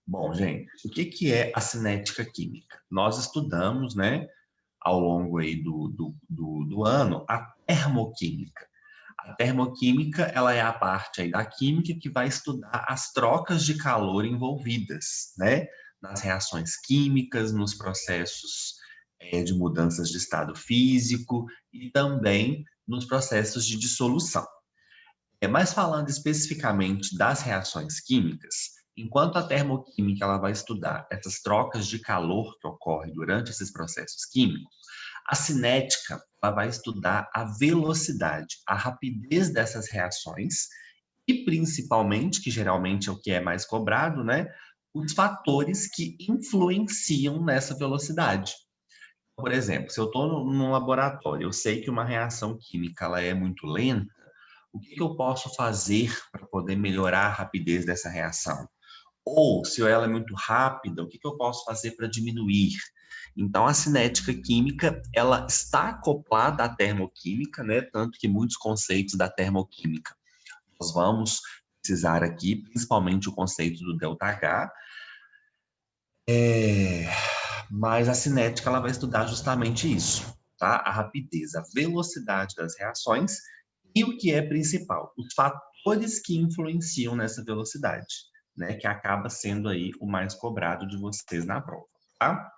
Bom, gente, o que é a cinética química? Nós estudamos, né, ao longo aí do ano, a termoquímica. A termoquímica, ela é a parte aí da química que vai estudar as trocas de calor envolvidas, né, nas reações químicas, nos processos de mudanças de estado físico e também nos processos de dissolução. Mas falando especificamente das reações químicas, enquanto a termoquímica ela vai estudar essas trocas de calor que ocorrem durante esses processos químicos, a cinética ela vai estudar a velocidade, a rapidez dessas reações e principalmente, que geralmente é o que é mais cobrado, né, os fatores que influenciam nessa velocidade. Por exemplo, se eu estou num laboratório, eu sei que uma reação química ela é muito lenta, o que eu posso fazer para poder melhorar a rapidez dessa reação? Ou, se ela é muito rápida, o que eu posso fazer para diminuir? Então, a cinética química, ela está acoplada à termoquímica, né? Tanto que muitos conceitos da termoquímica nós vamos precisar aqui, principalmente o conceito do ΔH, mas a cinética ela vai estudar justamente isso, tá? A rapidez, a velocidade das reações e o que é principal, os fatores que influenciam nessa velocidade, né? Que acaba sendo aí o mais cobrado de vocês na prova, tá?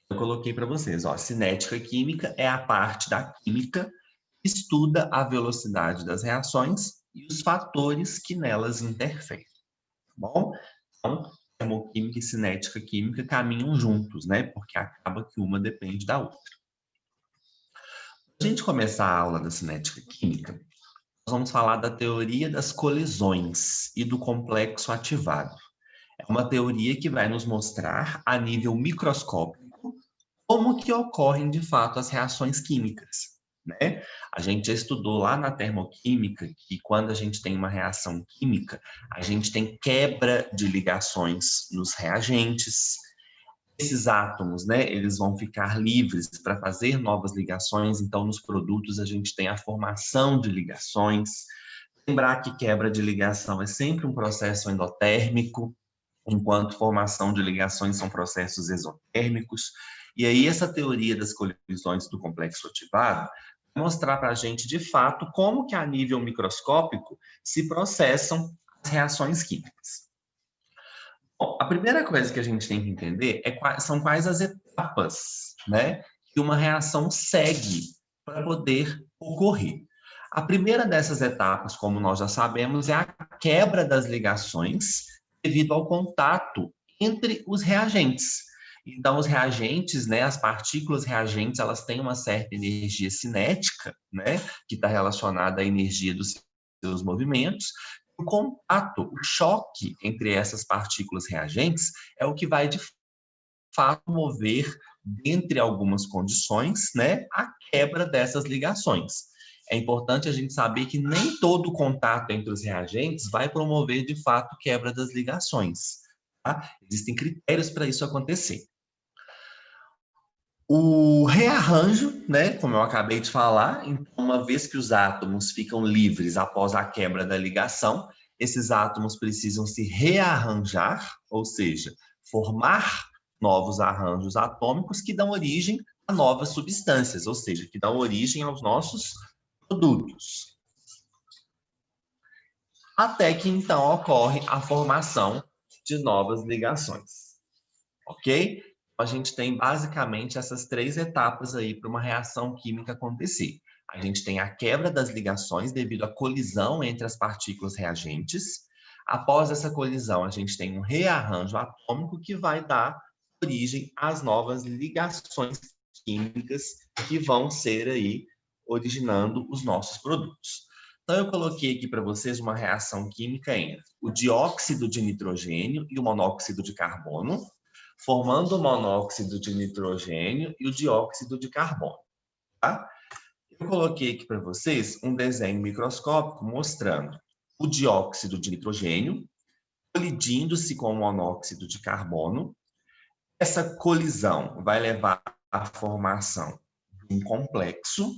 Eu coloquei para vocês, ó, cinética química é a parte da química que estuda a velocidade das reações e os fatores que nelas interferem, tá bom? Então, termoquímica e cinética química caminham juntos, né? Porque acaba que uma depende da outra. Para a gente começar a aula da cinética química, nós vamos falar da teoria das colisões e do complexo ativado. É uma teoria que vai nos mostrar, a nível microscópico, como que ocorrem de fato as reações químicas, né? A gente já estudou lá na termoquímica que quando a gente tem uma reação química, a gente tem quebra de ligações nos reagentes. Esses átomos, né, eles vão ficar livres para fazer novas ligações, então nos produtos a gente tem a formação de ligações. Lembrar que quebra de ligação é sempre um processo endotérmico, enquanto formação de ligações são processos exotérmicos. E aí essa teoria das colisões do complexo ativado vai mostrar para a gente, de fato, como que a nível microscópico se processam as reações químicas. Bom, a primeira coisa que a gente tem que entender são quais as etapas, né, que uma reação segue para poder ocorrer. A primeira dessas etapas, como nós já sabemos, é a quebra das ligações devido ao contato entre os reagentes. Então, os reagentes, né, as partículas reagentes, elas têm uma certa energia cinética, né, que está relacionada à energia dos seus movimentos. O contato, o choque entre essas partículas reagentes é o que vai, de fato, mover, dentre algumas condições, né, a quebra dessas ligações. É importante a gente saber que nem todo contato entre os reagentes vai promover, de fato, quebra das ligações. Tá? Existem critérios para isso acontecer. O rearranjo, né, como eu acabei de falar, então, uma vez que os átomos ficam livres após a quebra da ligação, esses átomos precisam se rearranjar, ou seja, formar novos arranjos atômicos que dão origem a novas substâncias, ou seja, que dão origem aos nossos produtos. Até que então ocorre a formação de novas ligações. Ok? A gente tem basicamente essas três etapas aí para uma reação química acontecer. A gente tem a quebra das ligações devido à colisão entre as partículas reagentes. Após essa colisão, a gente tem um rearranjo atômico que vai dar origem às novas ligações químicas que vão ser aí originando os nossos produtos. Então, eu coloquei aqui para vocês uma reação química entre o dióxido de nitrogênio e o monóxido de carbono, formando o monóxido de nitrogênio e o dióxido de carbono. Tá? Eu coloquei aqui para vocês um desenho microscópico mostrando o dióxido de nitrogênio colidindo-se com o monóxido de carbono. Essa colisão vai levar à formação de um complexo,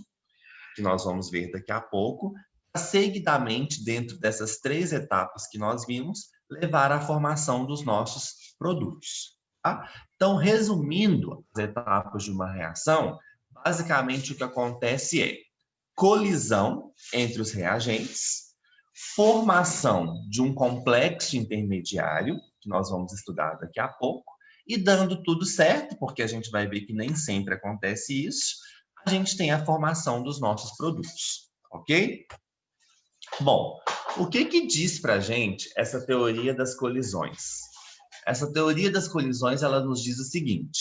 que nós vamos ver daqui a pouco. Seguidamente, dentro dessas três etapas que nós vimos, levar à formação dos nossos produtos. Tá? Então, resumindo as etapas de uma reação, basicamente o que acontece é colisão entre os reagentes, formação de um complexo intermediário, que nós vamos estudar daqui a pouco, e dando tudo certo, porque a gente vai ver que nem sempre acontece isso, a gente tem a formação dos nossos produtos, ok? Bom, o que diz para a gente essa teoria das colisões? Essa teoria das colisões, ela nos diz o seguinte: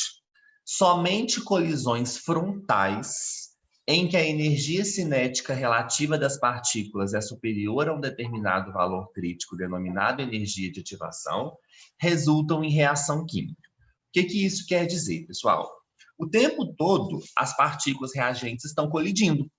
somente colisões frontais em que a energia cinética relativa das partículas é superior a um determinado valor crítico, denominado energia de ativação, resultam em reação química. O que isso quer dizer, pessoal? O tempo todo, as partículas reagentes estão colidindo,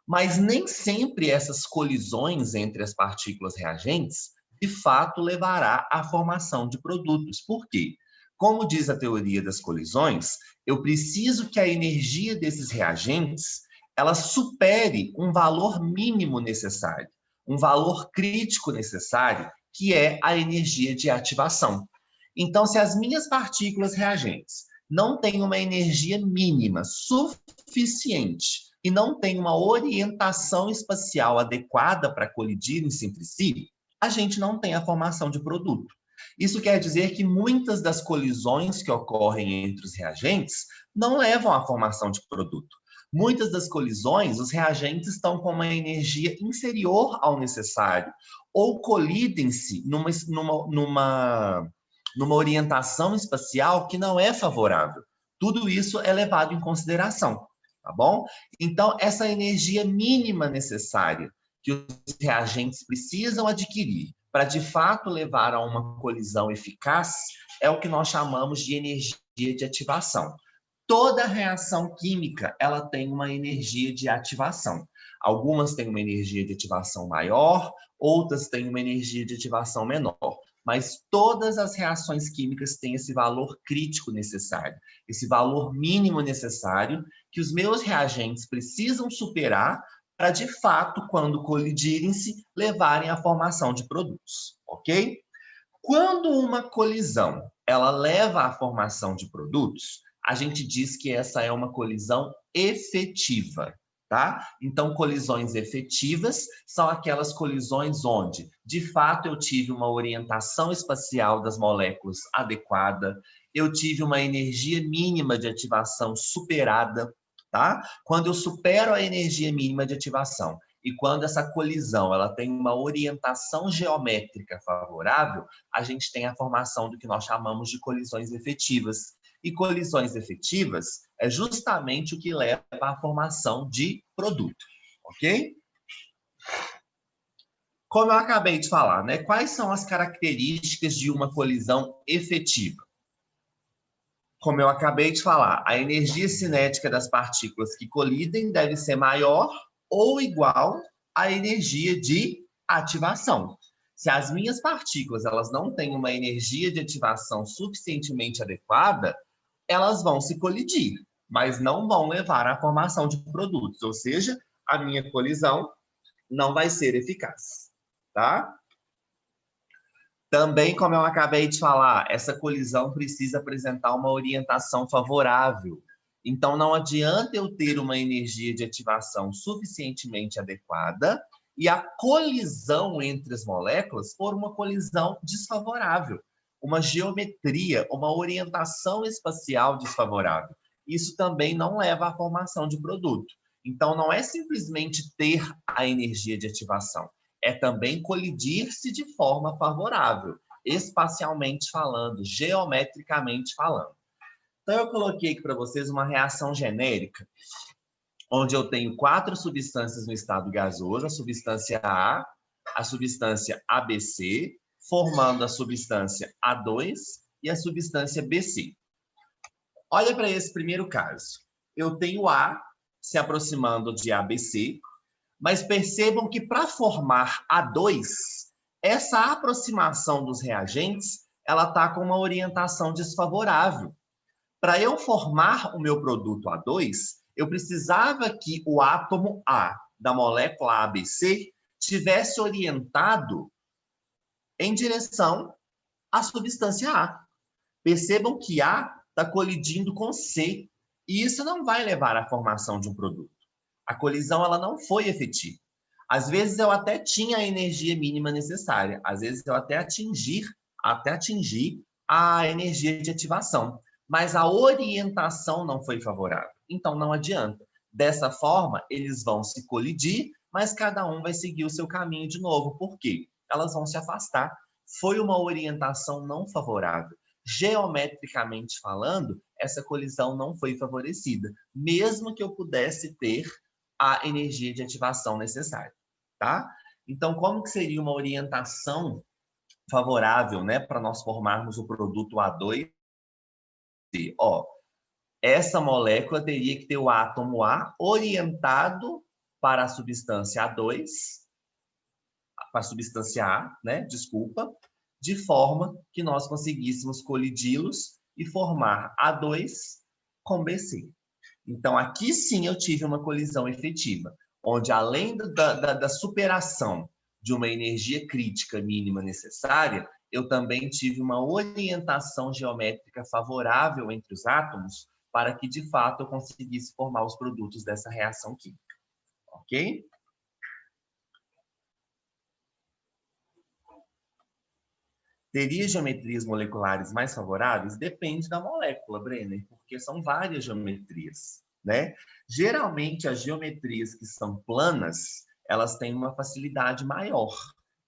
mas nem sempre essas colisões entre as partículas reagentes, de fato, levará à formação de produtos. Por quê? Como diz a teoria das colisões, eu preciso que a energia desses reagentes ela supere um valor mínimo necessário, um valor crítico necessário, que é a energia de ativação. Então, se as minhas partículas reagentes não têm uma energia mínima suficiente e não têm uma orientação espacial adequada para colidirem entre si, a gente não tem a formação de produto. Isso quer dizer que muitas das colisões que ocorrem entre os reagentes não levam à formação de produto. Muitas das colisões, os reagentes estão com uma energia inferior ao necessário, ou colidem-se numa orientação espacial que não é favorável. Tudo isso é levado em consideração, tá bom? Então, essa energia mínima necessária que os reagentes precisam adquirir para, de fato, levar a uma colisão eficaz é o que nós chamamos de energia de ativação. Toda reação química, ela tem uma energia de ativação. Algumas têm uma energia de ativação maior, outras têm uma energia de ativação menor. Mas todas as reações químicas têm esse valor crítico necessário, esse valor mínimo necessário que os meus reagentes precisam superar para, de fato, quando colidirem-se, levarem à formação de produtos, ok? Quando uma colisão ela leva à formação de produtos, a gente diz que essa é uma colisão efetiva, tá? Então, colisões efetivas são aquelas colisões onde, de fato, eu tive uma orientação espacial das moléculas adequada, eu tive uma energia mínima de ativação superada, tá? Quando eu supero a energia mínima de ativação e quando essa colisão ela tem uma orientação geométrica favorável, a gente tem a formação do que nós chamamos de colisões efetivas. E colisões efetivas é justamente o que leva à formação de produto, ok? Como eu acabei de falar, né? Quais são as características de uma colisão efetiva? Como eu acabei de falar, a energia cinética das partículas que colidem deve ser maior ou igual à energia de ativação. Se as minhas partículas elas não têm uma energia de ativação suficientemente adequada, elas vão se colidir, mas não vão levar à formação de produtos, ou seja, a minha colisão não vai ser eficaz, tá? Também, como eu acabei de falar, essa colisão precisa apresentar uma orientação favorável. Então, não adianta eu ter uma energia de ativação suficientemente adequada e a colisão entre as moléculas for uma colisão desfavorável, uma geometria, uma orientação espacial desfavorável. Isso também não leva à formação de produto. Então, não é simplesmente ter a energia de ativação, é também colidir-se de forma favorável, espacialmente falando, geometricamente falando. Então, eu coloquei aqui para vocês uma reação genérica, onde eu tenho 4 substâncias no estado gasoso, a substância a substância ABC, formando a substância A2 e a substância BC. Olha para esse primeiro caso. Eu tenho A se aproximando de ABC, mas percebam que para formar A2, essa aproximação dos reagentes, ela está com uma orientação desfavorável. Para eu formar o meu produto A2, eu precisava que o átomo A da molécula ABC tivesse orientado em direção a substância A. Percebam que A está colidindo com C, e isso não vai levar à formação de um produto. A colisão ela não foi efetiva. Às vezes eu até tinha a energia mínima necessária, às vezes eu até atingir a energia de ativação, mas a orientação não foi favorável. Então não adianta. Dessa forma, eles vão se colidir, mas cada um vai seguir o seu caminho de novo. Por quê? Elas vão se afastar. Foi uma orientação não favorável. Geometricamente falando, essa colisão não foi favorecida, mesmo que eu pudesse ter a energia de ativação necessária, tá? Então, como que seria uma orientação favorável, né, para nós formarmos o produto A2? Ó, essa molécula teria que ter o átomo A orientado para a substância A2, para a substância A, né, desculpa, de forma que nós conseguíssemos colidi-los e formar A2 com BC. Então, aqui sim eu tive uma colisão efetiva, onde além da superação de uma energia crítica mínima necessária, eu também tive uma orientação geométrica favorável entre os átomos para que, de fato, eu conseguisse formar os produtos dessa reação química. Ok? Teria geometrias moleculares mais favoráveis? Depende da molécula, Brenner, porque são várias geometrias, né? Geralmente, as geometrias que são planas, elas têm uma facilidade maior,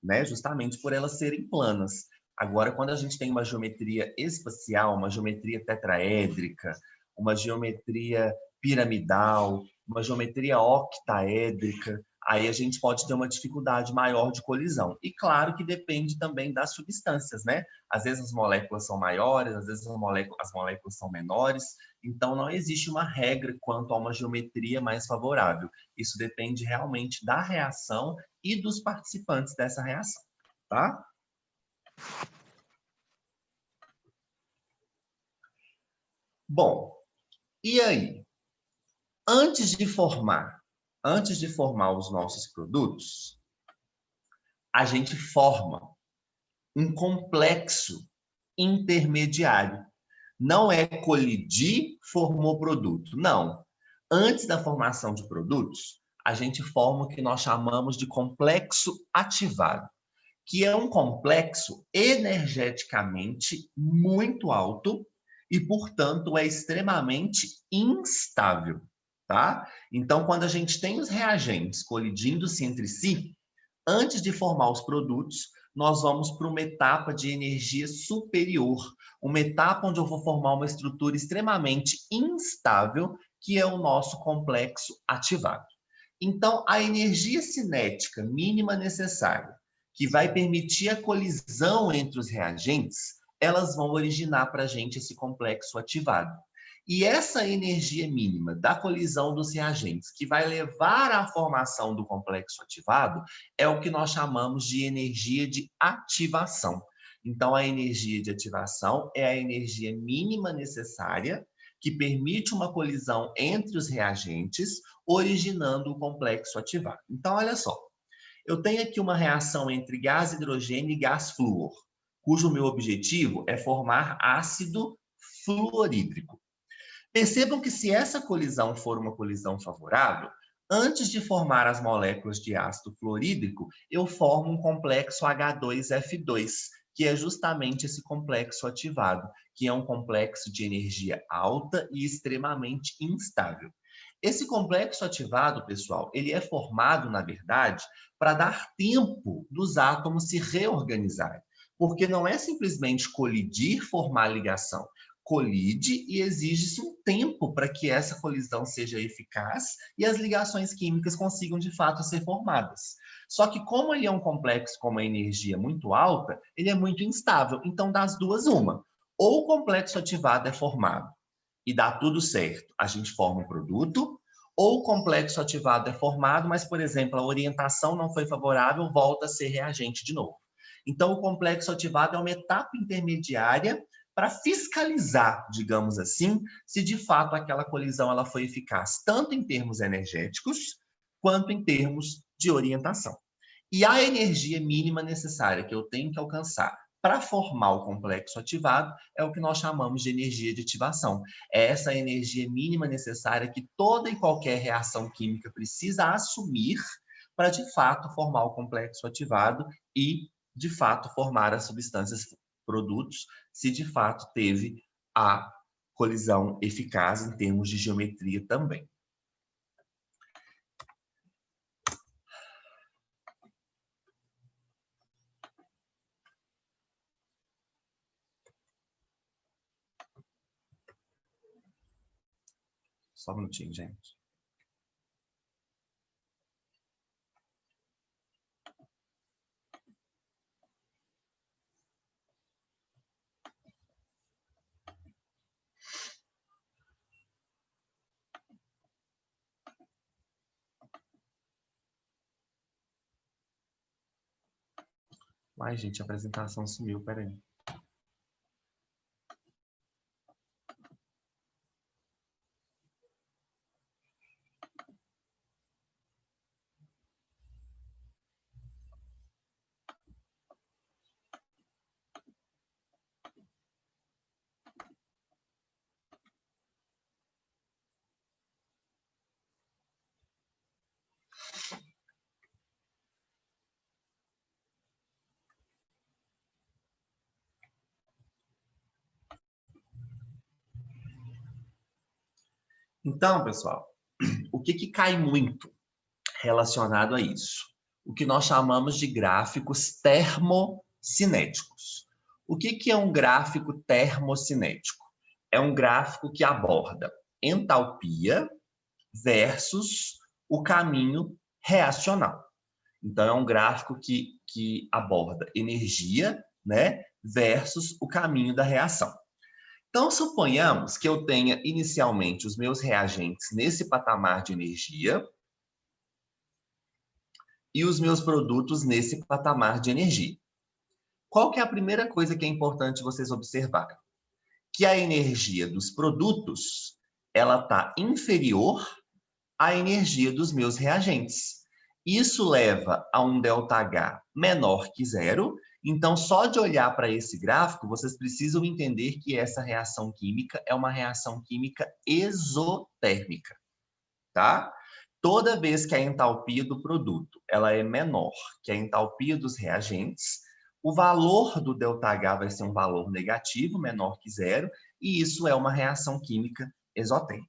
né? Justamente por elas serem planas. Agora, quando a gente tem uma geometria espacial, uma geometria tetraédrica, uma geometria piramidal, uma geometria octaédrica, aí a gente pode ter uma dificuldade maior de colisão. E claro que depende também das substâncias, né? Às vezes as moléculas são maiores, às vezes as moléculas são menores, então não existe uma regra quanto a uma geometria mais favorável. Isso depende realmente da reação e dos participantes dessa reação, tá? Bom, e aí? Antes de formar os nossos produtos, a gente forma um complexo intermediário. Não é colidir, formou produto. Não. Antes da formação de produtos, a gente forma o que nós chamamos de complexo ativado, que é um complexo energeticamente muito alto e, portanto, é extremamente instável, tá? Então, quando a gente tem os reagentes colidindo-se entre si, antes de formar os produtos, nós vamos para uma etapa de energia superior, uma etapa onde eu vou formar uma estrutura extremamente instável, que é o nosso complexo ativado. Então, a energia cinética mínima necessária, que vai permitir a colisão entre os reagentes, elas vão originar para a gente esse complexo ativado. E essa energia mínima da colisão dos reagentes, que vai levar à formação do complexo ativado, é o que nós chamamos de energia de ativação. Então, a energia de ativação é a energia mínima necessária que permite uma colisão entre os reagentes, originando o complexo ativado. Então, olha só, eu tenho aqui uma reação entre gás hidrogênio e gás flúor, cujo meu objetivo é formar ácido fluorídrico. Percebam que se essa colisão for uma colisão favorável, antes de formar as moléculas de ácido fluorídrico, eu formo um complexo H2F2, que é justamente esse complexo ativado, que é um complexo de energia alta e extremamente instável. Esse complexo ativado, pessoal, ele é formado, na verdade, para dar tempo dos átomos se reorganizarem, porque não é simplesmente colidir, formar ligação. Colide e exige-se um tempo para que essa colisão seja eficaz e as ligações químicas consigam, de fato, ser formadas. Só que como ele é um complexo com uma energia muito alta, ele é muito instável. Então, das duas, uma. Ou o complexo ativado é formado e dá tudo certo, a gente forma um produto, ou o complexo ativado é formado, mas, por exemplo, a orientação não foi favorável, volta a ser reagente de novo. Então, o complexo ativado é uma etapa intermediária para fiscalizar, digamos assim, se de fato aquela colisão ela foi eficaz, tanto em termos energéticos, quanto em termos de orientação. E a energia mínima necessária que eu tenho que alcançar para formar o complexo ativado é o que nós chamamos de energia de ativação. É essa energia mínima necessária que toda e qualquer reação química precisa assumir para, de fato, formar o complexo ativado e, de fato, formar as substâncias produtos, se de fato teve a colisão eficaz em termos de geometria também. Só um minutinho, gente. Ai, gente, a apresentação sumiu, peraí. Então, pessoal, o que cai muito relacionado a isso? O que nós chamamos de gráficos termocinéticos. O que é um gráfico termocinético? É um gráfico que aborda entalpia versus o caminho reacional. Então, é um gráfico que aborda energia, né, versus o caminho da reação. Então, suponhamos que eu tenha inicialmente os meus reagentes nesse patamar de energia e os meus produtos nesse patamar de energia. Qual que é a primeira coisa que é importante vocês observarem? Que a energia dos produtos ela está inferior à energia dos meus reagentes. Isso leva a um ΔH menor que zero. Então, só de olhar para esse gráfico, vocês precisam entender que essa reação química é uma reação química exotérmica, tá? Toda vez que a entalpia do produto ela é menor que a entalpia dos reagentes, o valor do ΔH vai ser um valor negativo, menor que zero, e isso é uma reação química exotérmica.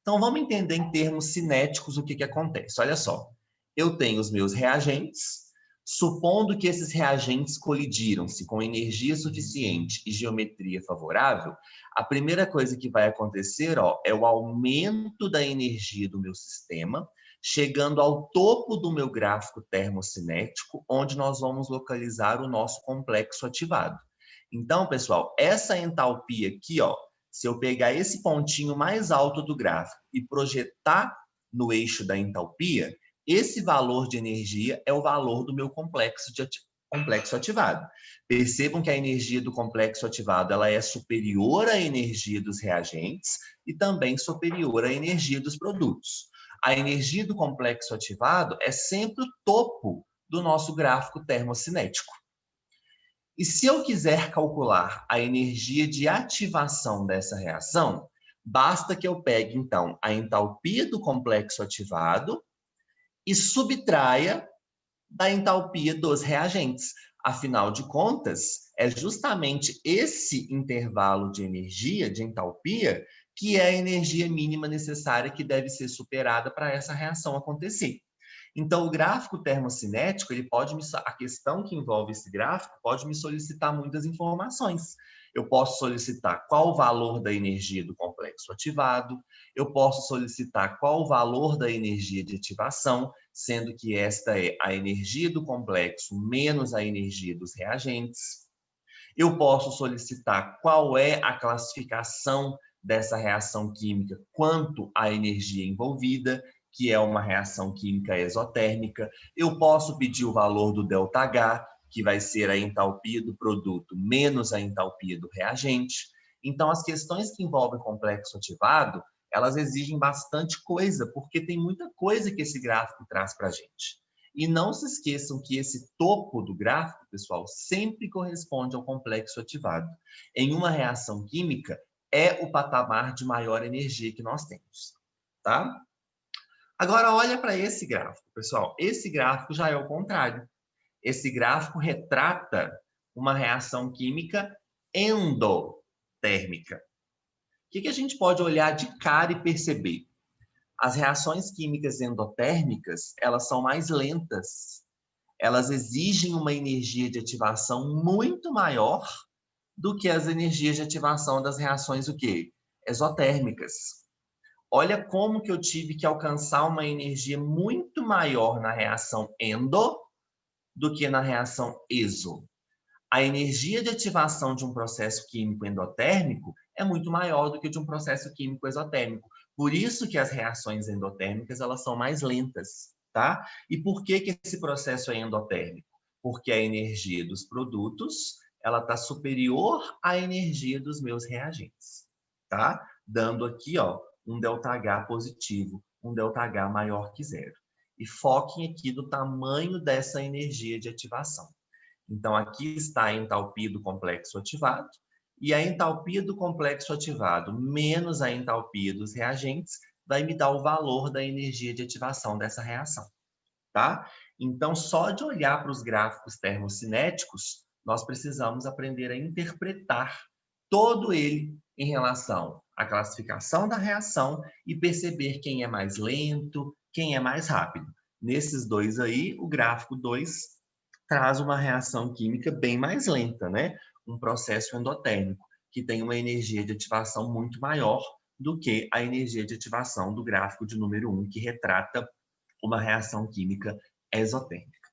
Então, vamos entender em termos cinéticos o que acontece. Olha só, eu tenho os meus reagentes, supondo que esses reagentes colidiram-se com energia suficiente e geometria favorável, a primeira coisa que vai acontecer é o aumento da energia do meu sistema, chegando ao topo do meu gráfico termocinético, onde nós vamos localizar o nosso complexo ativado. Então, pessoal, essa entalpia aqui, se eu pegar esse pontinho mais alto do gráfico e projetar no eixo da entalpia, esse valor de energia é o valor do meu complexo ativado. Percebam que a energia do complexo ativado ela é superior à energia dos reagentes e também superior à energia dos produtos. A energia do complexo ativado é sempre o topo do nosso gráfico termocinético. E se eu quiser calcular a energia de ativação dessa reação, basta que eu pegue, então, a entalpia do complexo ativado e subtraia da entalpia dos reagentes. Afinal de contas, é justamente esse intervalo de energia, de entalpia, que é a energia mínima necessária que deve ser superada para essa reação acontecer. Então, o gráfico termocinético, a questão que envolve esse gráfico pode me solicitar muitas informações. Eu posso solicitar qual o valor da energia do complexo ativado, eu posso solicitar qual o valor da energia de ativação, sendo que esta é a energia do complexo menos a energia dos reagentes. Eu posso solicitar qual é a classificação dessa reação química quanto à energia envolvida, que é uma reação química exotérmica. Eu posso pedir o valor do ΔH, que vai ser a entalpia do produto menos a entalpia do reagente. Então, as questões que envolvem complexo ativado, elas exigem bastante coisa, porque tem muita coisa que esse gráfico traz para a gente. E não se esqueçam que esse topo do gráfico, pessoal, sempre corresponde ao complexo ativado. Em uma reação química, é o patamar de maior energia que nós temos, tá? Agora, olha para esse gráfico, pessoal. Esse gráfico já é o contrário. Esse gráfico retrata uma reação química endotérmica. O que a gente pode olhar de cara e perceber? As reações químicas endotérmicas, elas são mais lentas. Elas exigem uma energia de ativação muito maior do que as energias de ativação das reações o quê? Exotérmicas. Olha como que eu tive que alcançar uma energia muito maior na reação endo do que na reação exo. A energia de ativação de um processo químico endotérmico é muito maior do que de um processo químico exotérmico. Por isso que as reações endotérmicas elas são mais lentas, tá? E por que esse processo é endotérmico? Porque a energia dos produtos ela está superior à energia dos meus reagentes, tá? Dando aqui, ó, um ΔH positivo, um ΔH maior que zero. E foquem aqui no tamanho dessa energia de ativação. Então, aqui está a entalpia do complexo ativado, e a entalpia do complexo ativado menos a entalpia dos reagentes vai me dar o valor da energia de ativação dessa reação, tá? Então, só de olhar para os gráficos termocinéticos, nós precisamos aprender a interpretar todo ele em relação à classificação da reação e perceber quem é mais lento, quem é mais rápido. Nesses dois aí, o gráfico 2 traz uma reação química bem mais lenta, né? Um processo endotérmico, que tem uma energia de ativação muito maior do que a energia de ativação do gráfico de número 1, que retrata uma reação química exotérmica.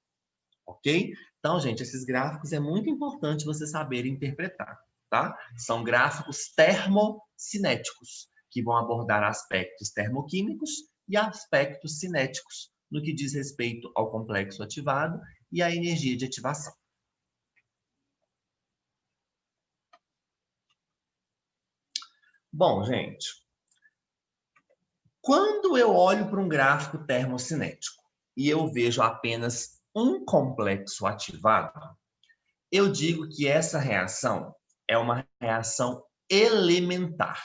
Ok? Então, gente, esses gráficos é muito importante você saber interpretar, tá? São gráficos termocinéticos, que vão abordar aspectos termoquímicos e aspectos cinéticos, no que diz respeito ao complexo ativado e à energia de ativação. Bom, gente, quando eu olho para um gráfico termocinético e eu vejo apenas um complexo ativado, eu digo que essa reação é uma reação elementar.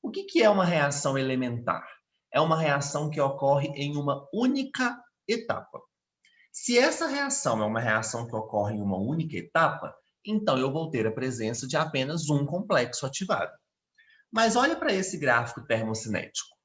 O que é uma reação elementar? É uma reação que ocorre em uma única etapa. Se essa reação é uma reação que ocorre em uma única etapa, então eu vou ter a presença de apenas um complexo ativado. Mas olha para esse gráfico termocinético.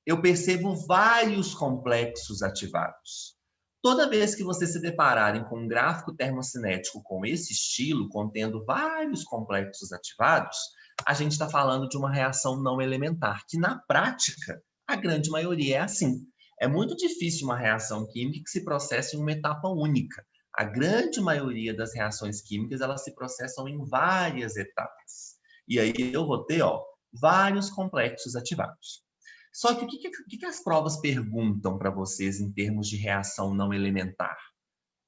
Eu percebo vários complexos ativados. Toda vez que vocês se depararem com um gráfico termocinético com esse estilo, contendo vários complexos ativados, a gente está falando de uma reação não elementar, que na prática, a grande maioria é assim. É muito difícil uma reação química que se processe em uma etapa única. A grande maioria das reações químicas, elas se processam em várias etapas. E aí eu vou ter, ó, vários complexos ativados. Só que o que as provas perguntam para vocês em termos de reação não elementar?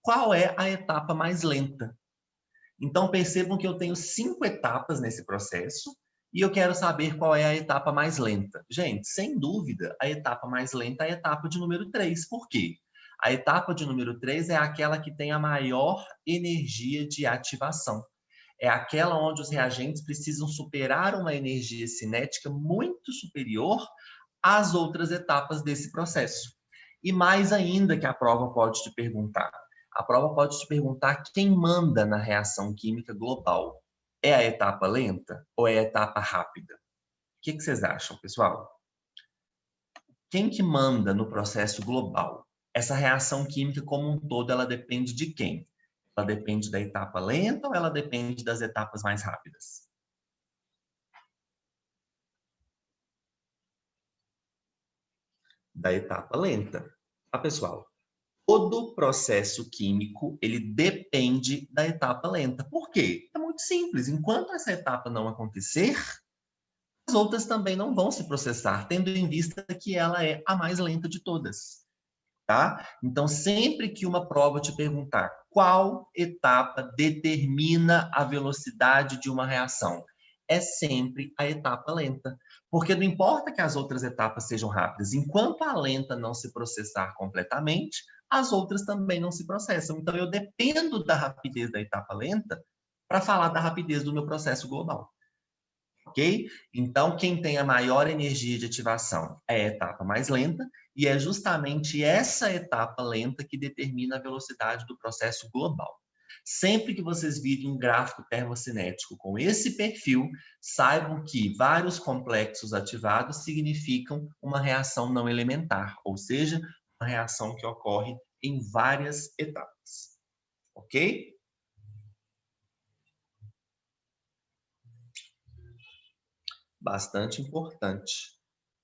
Qual é a etapa mais lenta? Então, percebam que eu tenho 5 etapas nesse processo e eu quero saber qual é a etapa mais lenta. Gente, sem dúvida, a etapa mais lenta é a etapa de número 3. Por quê? A etapa de número 3 é aquela que tem a maior energia de ativação. É aquela onde os reagentes precisam superar uma energia cinética muito superior às outras etapas desse processo. E mais ainda que a prova pode te perguntar. A prova pode te perguntar quem manda na reação química global. É a etapa lenta ou é a etapa rápida? O que vocês acham, pessoal? Quem que manda no processo global? Essa reação química como um todo, ela depende de quem? Ela depende da etapa lenta ou ela depende das etapas mais rápidas? Da etapa lenta. Tá, pessoal? Todo processo químico, ele depende da etapa lenta. Por quê? É muito simples. Enquanto essa etapa não acontecer, as outras também não vão se processar, tendo em vista que ela é a mais lenta de todas. Tá? Então, sempre que uma prova te perguntar qual etapa determina a velocidade de uma reação, é sempre a etapa lenta. Porque não importa que as outras etapas sejam rápidas, enquanto a lenta não se processar completamente, as outras também não se processam. Então, eu dependo da rapidez da etapa lenta para falar da rapidez do meu processo global. Ok? Então, quem tem a maior energia de ativação é a etapa mais lenta, e é justamente essa etapa lenta que determina a velocidade do processo global. Sempre que vocês virem um gráfico termocinético com esse perfil, saibam que vários complexos ativados significam uma reação não elementar, ou seja, uma reação que ocorre em várias etapas. Ok? Bastante importante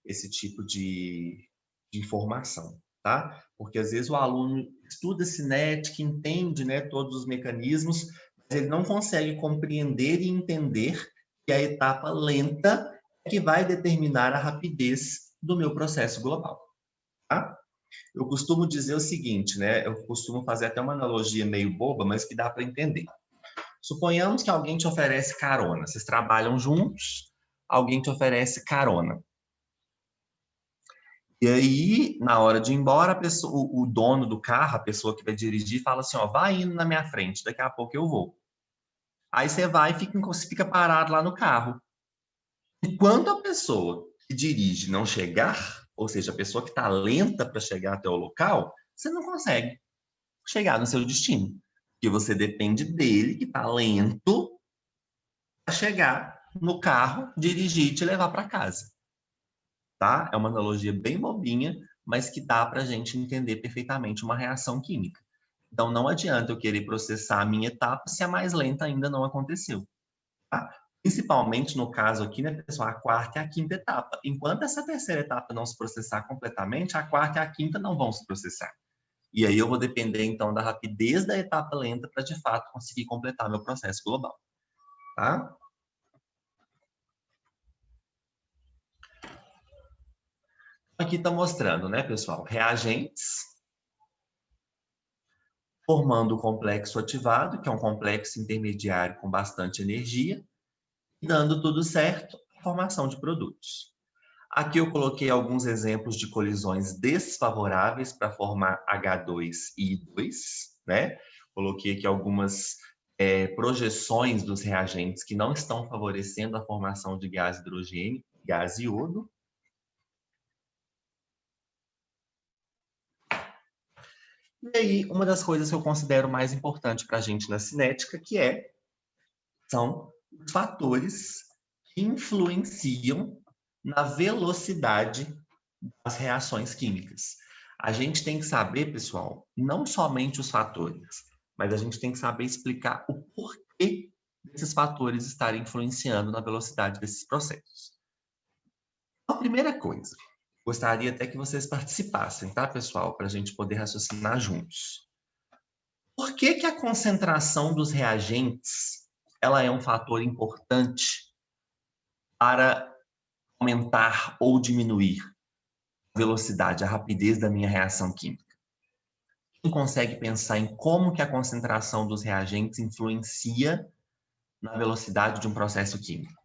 esse tipo de informação, tá? Porque às vezes o aluno estuda cinética, entende, né, todos os mecanismos, mas ele não consegue compreender e entender que a etapa lenta é que vai determinar a rapidez do meu processo global, tá? Eu costumo dizer o seguinte, né? Eu costumo fazer até uma analogia meio boba, mas que dá para entender. Suponhamos que alguém te oferece carona. Vocês trabalham juntos, alguém te oferece carona. E aí, na hora de ir embora, a pessoa, o dono do carro, a pessoa que vai dirigir, fala assim, ó, vai indo na minha frente, daqui a pouco eu vou. Aí você vai e fica parado lá no carro. Enquanto a pessoa que dirige não chegar, ou seja, a pessoa que está lenta para chegar até o local, você não consegue chegar no seu destino. Porque você depende dele, que está lento, para chegar no carro, dirigir e te levar para casa. Tá? É uma analogia bem bobinha, mas que dá para a gente entender perfeitamente uma reação química. Então, não adianta eu querer processar a minha etapa se a mais lenta ainda não aconteceu. Tá? Principalmente no caso aqui, né, pessoal, a quarta e a quinta etapa. Enquanto essa terceira etapa não se processar completamente, a quarta e a quinta não vão se processar. E aí eu vou depender, então, da rapidez da etapa lenta para, de fato, conseguir completar meu processo global. Tá? Aqui está mostrando, né, pessoal, reagentes formando o complexo ativado, que é um complexo intermediário com bastante energia, e dando tudo certo, a formação de produtos. Aqui eu coloquei alguns exemplos de colisões desfavoráveis para formar H2 e I2, né? Coloquei aqui algumas projeções dos reagentes que não estão favorecendo a formação de gás hidrogênio, gás iodo. E aí, uma das coisas que eu considero mais importante para a gente na cinética, são os fatores que influenciam na velocidade das reações químicas. A gente tem que saber, pessoal, não somente os fatores, mas a gente tem que saber explicar o porquê desses fatores estarem influenciando na velocidade desses processos. A primeira coisa, gostaria até que vocês participassem, tá, pessoal? Para a gente poder raciocinar juntos. Por que a concentração dos reagentes ela é um fator importante para aumentar ou diminuir a velocidade, a rapidez da minha reação química? Quem consegue pensar em como que a concentração dos reagentes influencia na velocidade de um processo químico?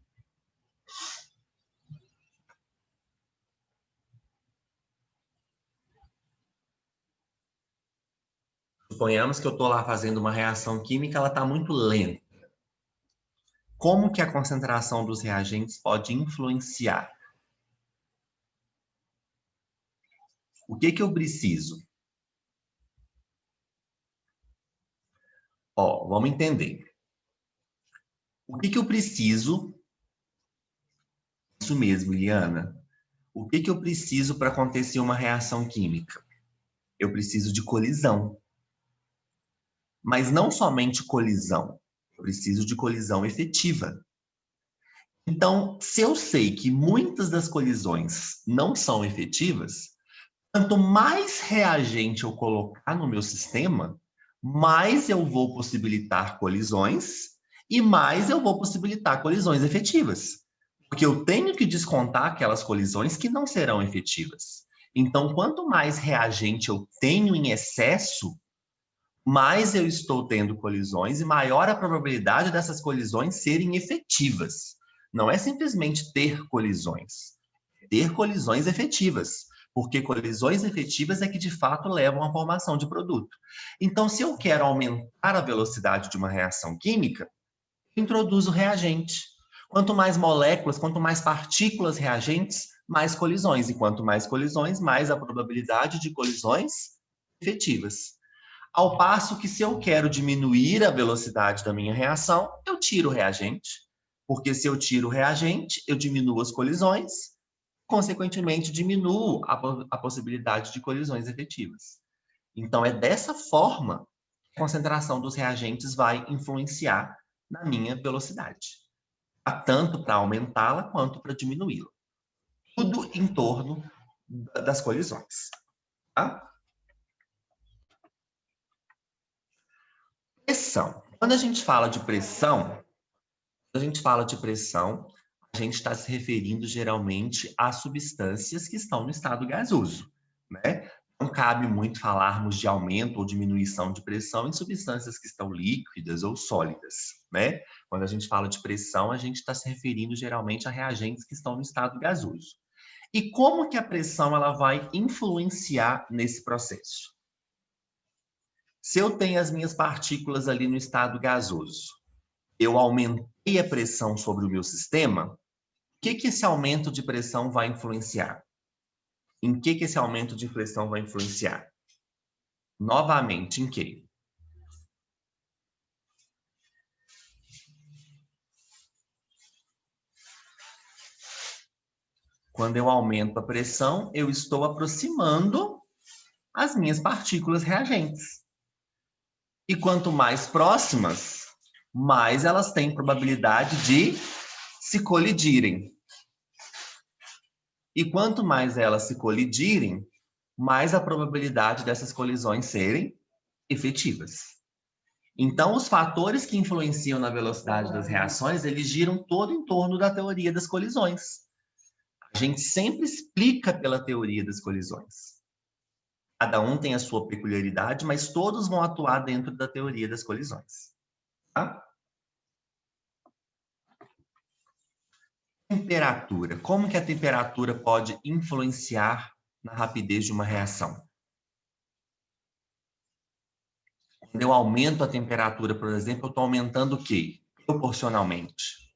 Suponhamos que eu estou lá fazendo uma reação química, ela está muito lenta. Como que a concentração dos reagentes pode influenciar? O que eu preciso? Ó, vamos entender. O que eu preciso? Isso mesmo, Liana. O que eu preciso para acontecer uma reação química? Eu preciso de colisão. Mas não somente colisão. Eu preciso de colisão efetiva. Então, se eu sei que muitas das colisões não são efetivas, quanto mais reagente eu colocar no meu sistema, mais eu vou possibilitar colisões e mais eu vou possibilitar colisões efetivas. Porque eu tenho que descontar aquelas colisões que não serão efetivas. Então, quanto mais reagente eu tenho em excesso, mais eu estou tendo colisões e maior a probabilidade dessas colisões serem efetivas. Não é simplesmente ter colisões efetivas. porque colisões efetivas é que de fato levam à formação de produto. Então, se eu quero aumentar a velocidade de uma reação química, eu introduzo reagente. Quanto mais moléculas, quanto mais partículas reagentes, mais colisões. E quanto mais colisões, mais a probabilidade de colisões efetivas. Ao passo que, se eu quero diminuir a velocidade da minha reação, eu tiro o reagente. Porque se eu tiro o reagente, eu diminuo as colisões, consequentemente, diminuo a possibilidade de colisões efetivas. Então, é dessa forma que a concentração dos reagentes vai influenciar na minha velocidade, tanto para aumentá-la quanto para diminuí-la. Tudo em torno das colisões. Tá? Pressão. Quando a gente fala de pressão, a gente está se referindo geralmente a substâncias que estão no estado gasoso, né? Não cabe muito falarmos de aumento ou diminuição de pressão em substâncias que estão líquidas ou sólidas, né? Quando a gente fala de pressão, a gente está se referindo geralmente a reagentes que estão no estado gasoso. E como que a pressão ela vai influenciar nesse processo? Se eu tenho as minhas partículas ali no estado gasoso, eu aumentei a pressão sobre o meu sistema, o que esse aumento de pressão vai influenciar? Em que esse aumento de pressão vai influenciar? Novamente, em quê? Quando eu aumento a pressão, eu estou aproximando as minhas partículas reagentes. E quanto mais próximas, mais elas têm probabilidade de se colidirem. E quanto mais elas se colidirem, mais a probabilidade dessas colisões serem efetivas. Então, os fatores que influenciam na velocidade das reações, eles giram todo em torno da teoria das colisões. A gente sempre explica pela teoria das colisões. Cada um tem a sua peculiaridade, mas todos vão atuar dentro da teoria das colisões. Tá? Temperatura. Como que a temperatura pode influenciar na rapidez de uma reação? Quando eu aumento a temperatura, por exemplo, eu estou aumentando o quê? Proporcionalmente.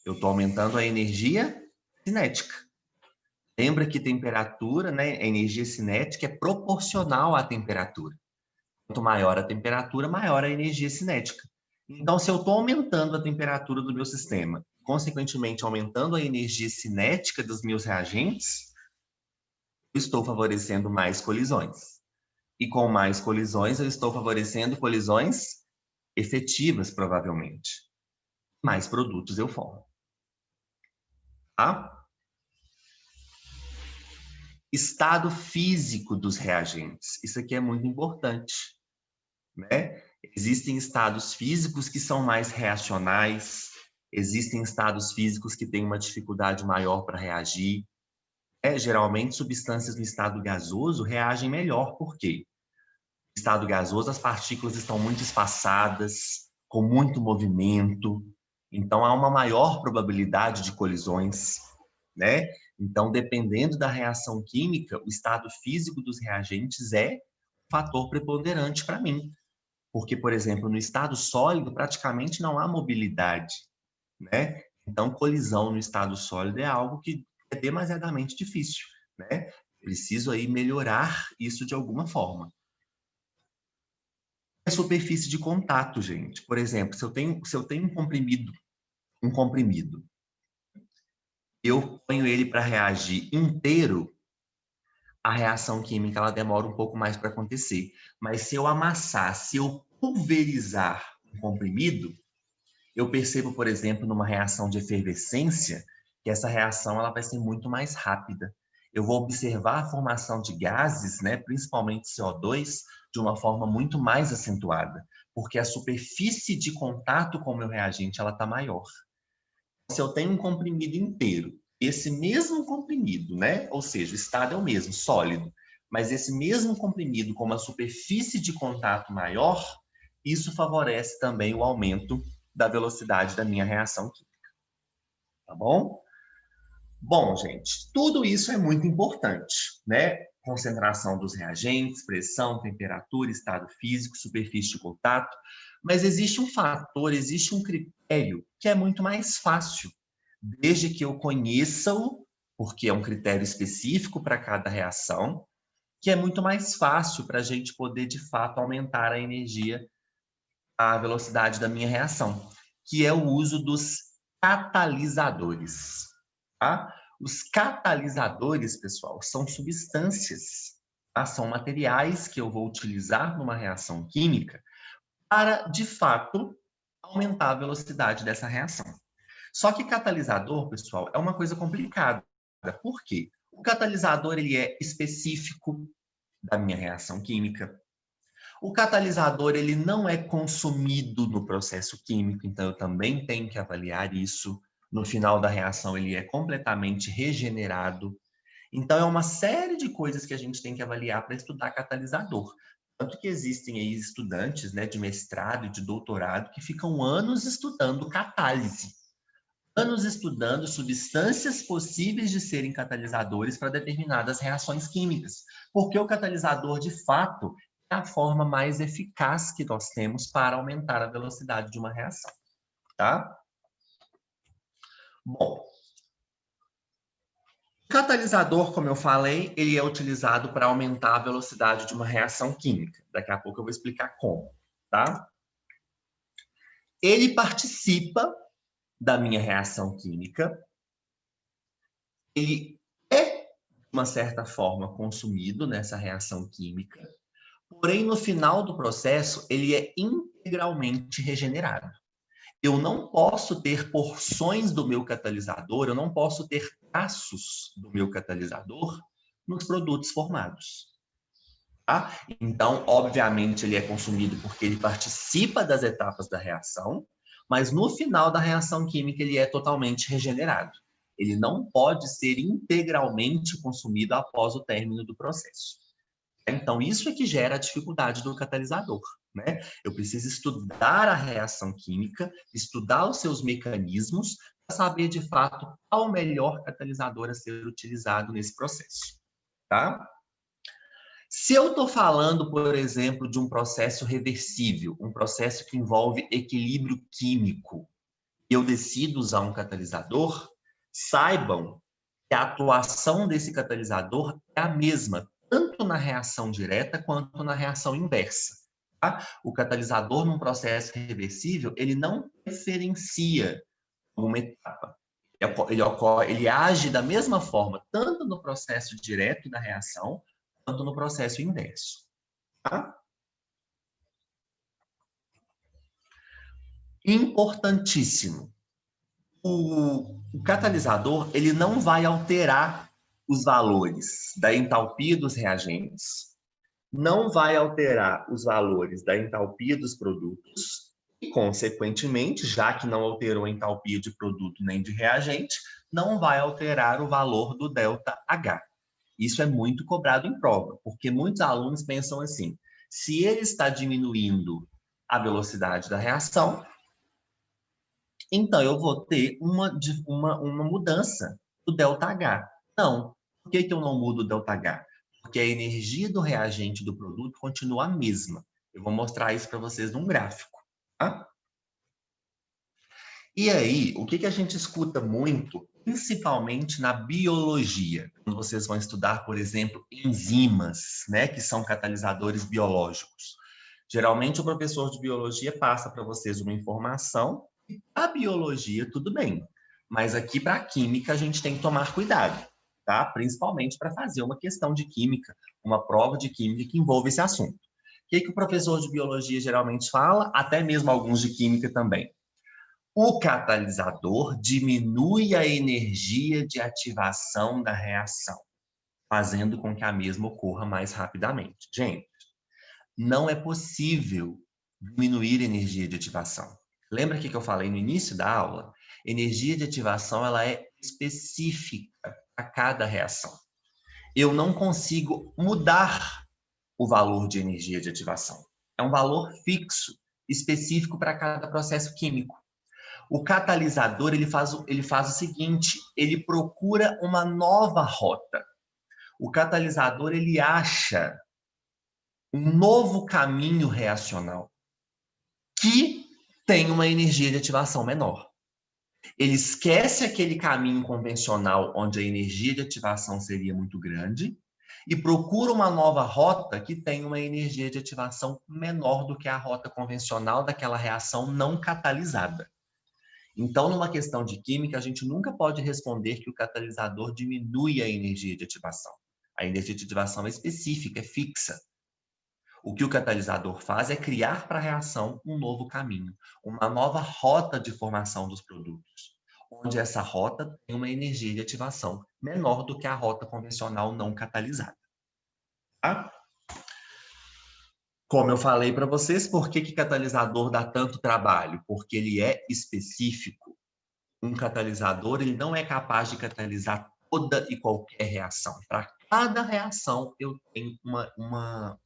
Eu estou aumentando a energia cinética. Lembra que temperatura, né, a energia cinética é proporcional à temperatura. Quanto maior a temperatura, maior a energia cinética. Então, se eu estou aumentando a temperatura do meu sistema, consequentemente aumentando a energia cinética dos meus reagentes, eu estou favorecendo mais colisões. E com mais colisões, eu estou favorecendo colisões efetivas, provavelmente. Mais produtos eu formo. Tá? Estado físico dos reagentes. Isso aqui é muito importante, né? Existem estados físicos que são mais reacionais, existem estados físicos que têm uma dificuldade maior para reagir. Geralmente, substâncias no estado gasoso reagem melhor, por quê? No estado gasoso, as partículas estão muito espaçadas, com muito movimento, então há uma maior probabilidade de colisões, né? Então, dependendo da reação química, o estado físico dos reagentes é um fator preponderante para mim. Porque, por exemplo, no estado sólido, praticamente não há mobilidade, né? Então, colisão no estado sólido é algo que é demasiadamente difícil, né? Preciso aí melhorar isso de alguma forma. A superfície de contato, gente. Por exemplo, se eu tenho um comprimido, eu ponho ele para reagir inteiro, a reação química ela demora um pouco mais para acontecer. Mas se eu amassar, se eu pulverizar um comprimido, eu percebo, por exemplo, numa reação de efervescência, que essa reação ela vai ser muito mais rápida. Eu vou observar a formação de gases, né, principalmente CO2, de uma forma muito mais acentuada, porque a superfície de contato com o meu reagente ela está maior. Se eu tenho um comprimido inteiro, esse mesmo comprimido, né, ou seja, o estado é o mesmo, sólido, mas esse mesmo comprimido com uma superfície de contato maior, isso favorece também o aumento da velocidade da minha reação química. Tá bom? Bom, gente, tudo isso é muito importante, né? Concentração dos reagentes, pressão, temperatura, estado físico, superfície de contato. Mas existe um fator, existe um critério que é muito mais fácil, desde que eu conheça-o, porque é um critério específico para cada reação, que é muito mais fácil para a gente poder, de fato, aumentar a energia, a velocidade da minha reação, que é o uso dos catalisadores, tá? Os catalisadores, pessoal, são substâncias, tá? São materiais que eu vou utilizar numa reação química para, de fato, aumentar a velocidade dessa reação. Só que catalisador, pessoal, é uma coisa complicada. Por quê? O catalisador ele é específico da minha reação química. O catalisador ele não é consumido no processo químico, então eu também tenho que avaliar isso. No final da reação ele é completamente regenerado. Então é uma série de coisas que a gente tem que avaliar para estudar catalisador. Tanto que existem aí estudantes, né, de mestrado e de doutorado que ficam anos estudando catálise. Anos estudando substâncias possíveis de serem catalisadores para determinadas reações químicas. Porque o catalisador, de fato, é a forma mais eficaz que nós temos para aumentar a velocidade de uma reação, tá? Bom, o catalisador, como eu falei, ele é utilizado para aumentar a velocidade de uma reação química. Daqui a pouco eu vou explicar como, tá? Ele participa da minha reação química, ele é, de uma certa forma, consumido nessa reação química, porém, no final do processo, ele é integralmente regenerado. Eu não posso ter porções do meu catalisador, eu não posso ter traços do meu catalisador nos produtos formados. Tá? Então, obviamente, ele é consumido porque ele participa das etapas da reação, mas no final da reação química ele é totalmente regenerado. Ele não pode ser integralmente consumido após o término do processo. Então, isso é que gera a dificuldade do catalisador, né? Eu preciso estudar a reação química, estudar os seus mecanismos, para saber, de fato, qual o melhor catalisador a ser utilizado nesse processo, tá? Se eu estou falando, por exemplo, de um processo reversível, um processo que envolve equilíbrio químico, e eu decido usar um catalisador, saibam que a atuação desse catalisador é a mesma, tanto na reação direta quanto na reação inversa. Tá? O catalisador, num processo reversível, ele não preferencia uma etapa. Ele age da mesma forma, tanto no processo direto da reação, quanto no processo inverso. Tá? Importantíssimo. O catalisador ele não vai alterar os valores da entalpia dos reagentes, não vai alterar os valores da entalpia dos produtos e, consequentemente, já que não alterou a entalpia de produto nem de reagente, não vai alterar o valor do ΔH. Isso é muito cobrado em prova, porque muitos alunos pensam assim: se ele está diminuindo a velocidade da reação, então eu vou ter uma mudança do ΔH. Não. Por que eu não mudo o ΔH? Porque a energia do reagente do produto continua a mesma. Eu vou mostrar isso para vocês num gráfico. Tá? E aí, o que a gente escuta muito, principalmente na biologia, quando vocês vão estudar, por exemplo, enzimas, né, que são catalisadores biológicos. Geralmente, o professor de biologia passa para vocês uma informação. A biologia, tudo bem, mas aqui para a química a gente tem que tomar cuidado, tá? Principalmente para fazer uma questão de química, uma prova de química que envolve esse assunto. O que o professor de biologia geralmente fala? Até mesmo alguns de química também. O catalisador diminui a energia de ativação da reação, fazendo com que a mesma ocorra mais rapidamente. Gente, não é possível diminuir a energia de ativação. Lembra que eu falei no início da aula? Energia de ativação ela é específica a cada reação. Eu não consigo mudar o valor de energia de ativação. É um valor fixo, específico para cada processo químico. O catalisador, ele faz o seguinte, ele procura uma nova rota. O catalisador, ele acha um novo caminho reacional que tem uma energia de ativação menor. Ele esquece aquele caminho convencional onde a energia de ativação seria muito grande e procura uma nova rota que tem uma energia de ativação menor do que a rota convencional daquela reação não catalisada. Então, numa questão de química, a gente nunca pode responder que o catalisador diminui a energia de ativação. A energia de ativação é específica, é fixa. O que o catalisador faz é criar para a reação um novo caminho, uma nova rota de formação dos produtos, onde essa rota tem uma energia de ativação menor do que a rota convencional não catalisada. Tá? Como eu falei para vocês, por que catalisador dá tanto trabalho? Porque ele é específico. Um catalisador, ele não é capaz de catalisar toda e qualquer reação. Para cada reação, eu tenho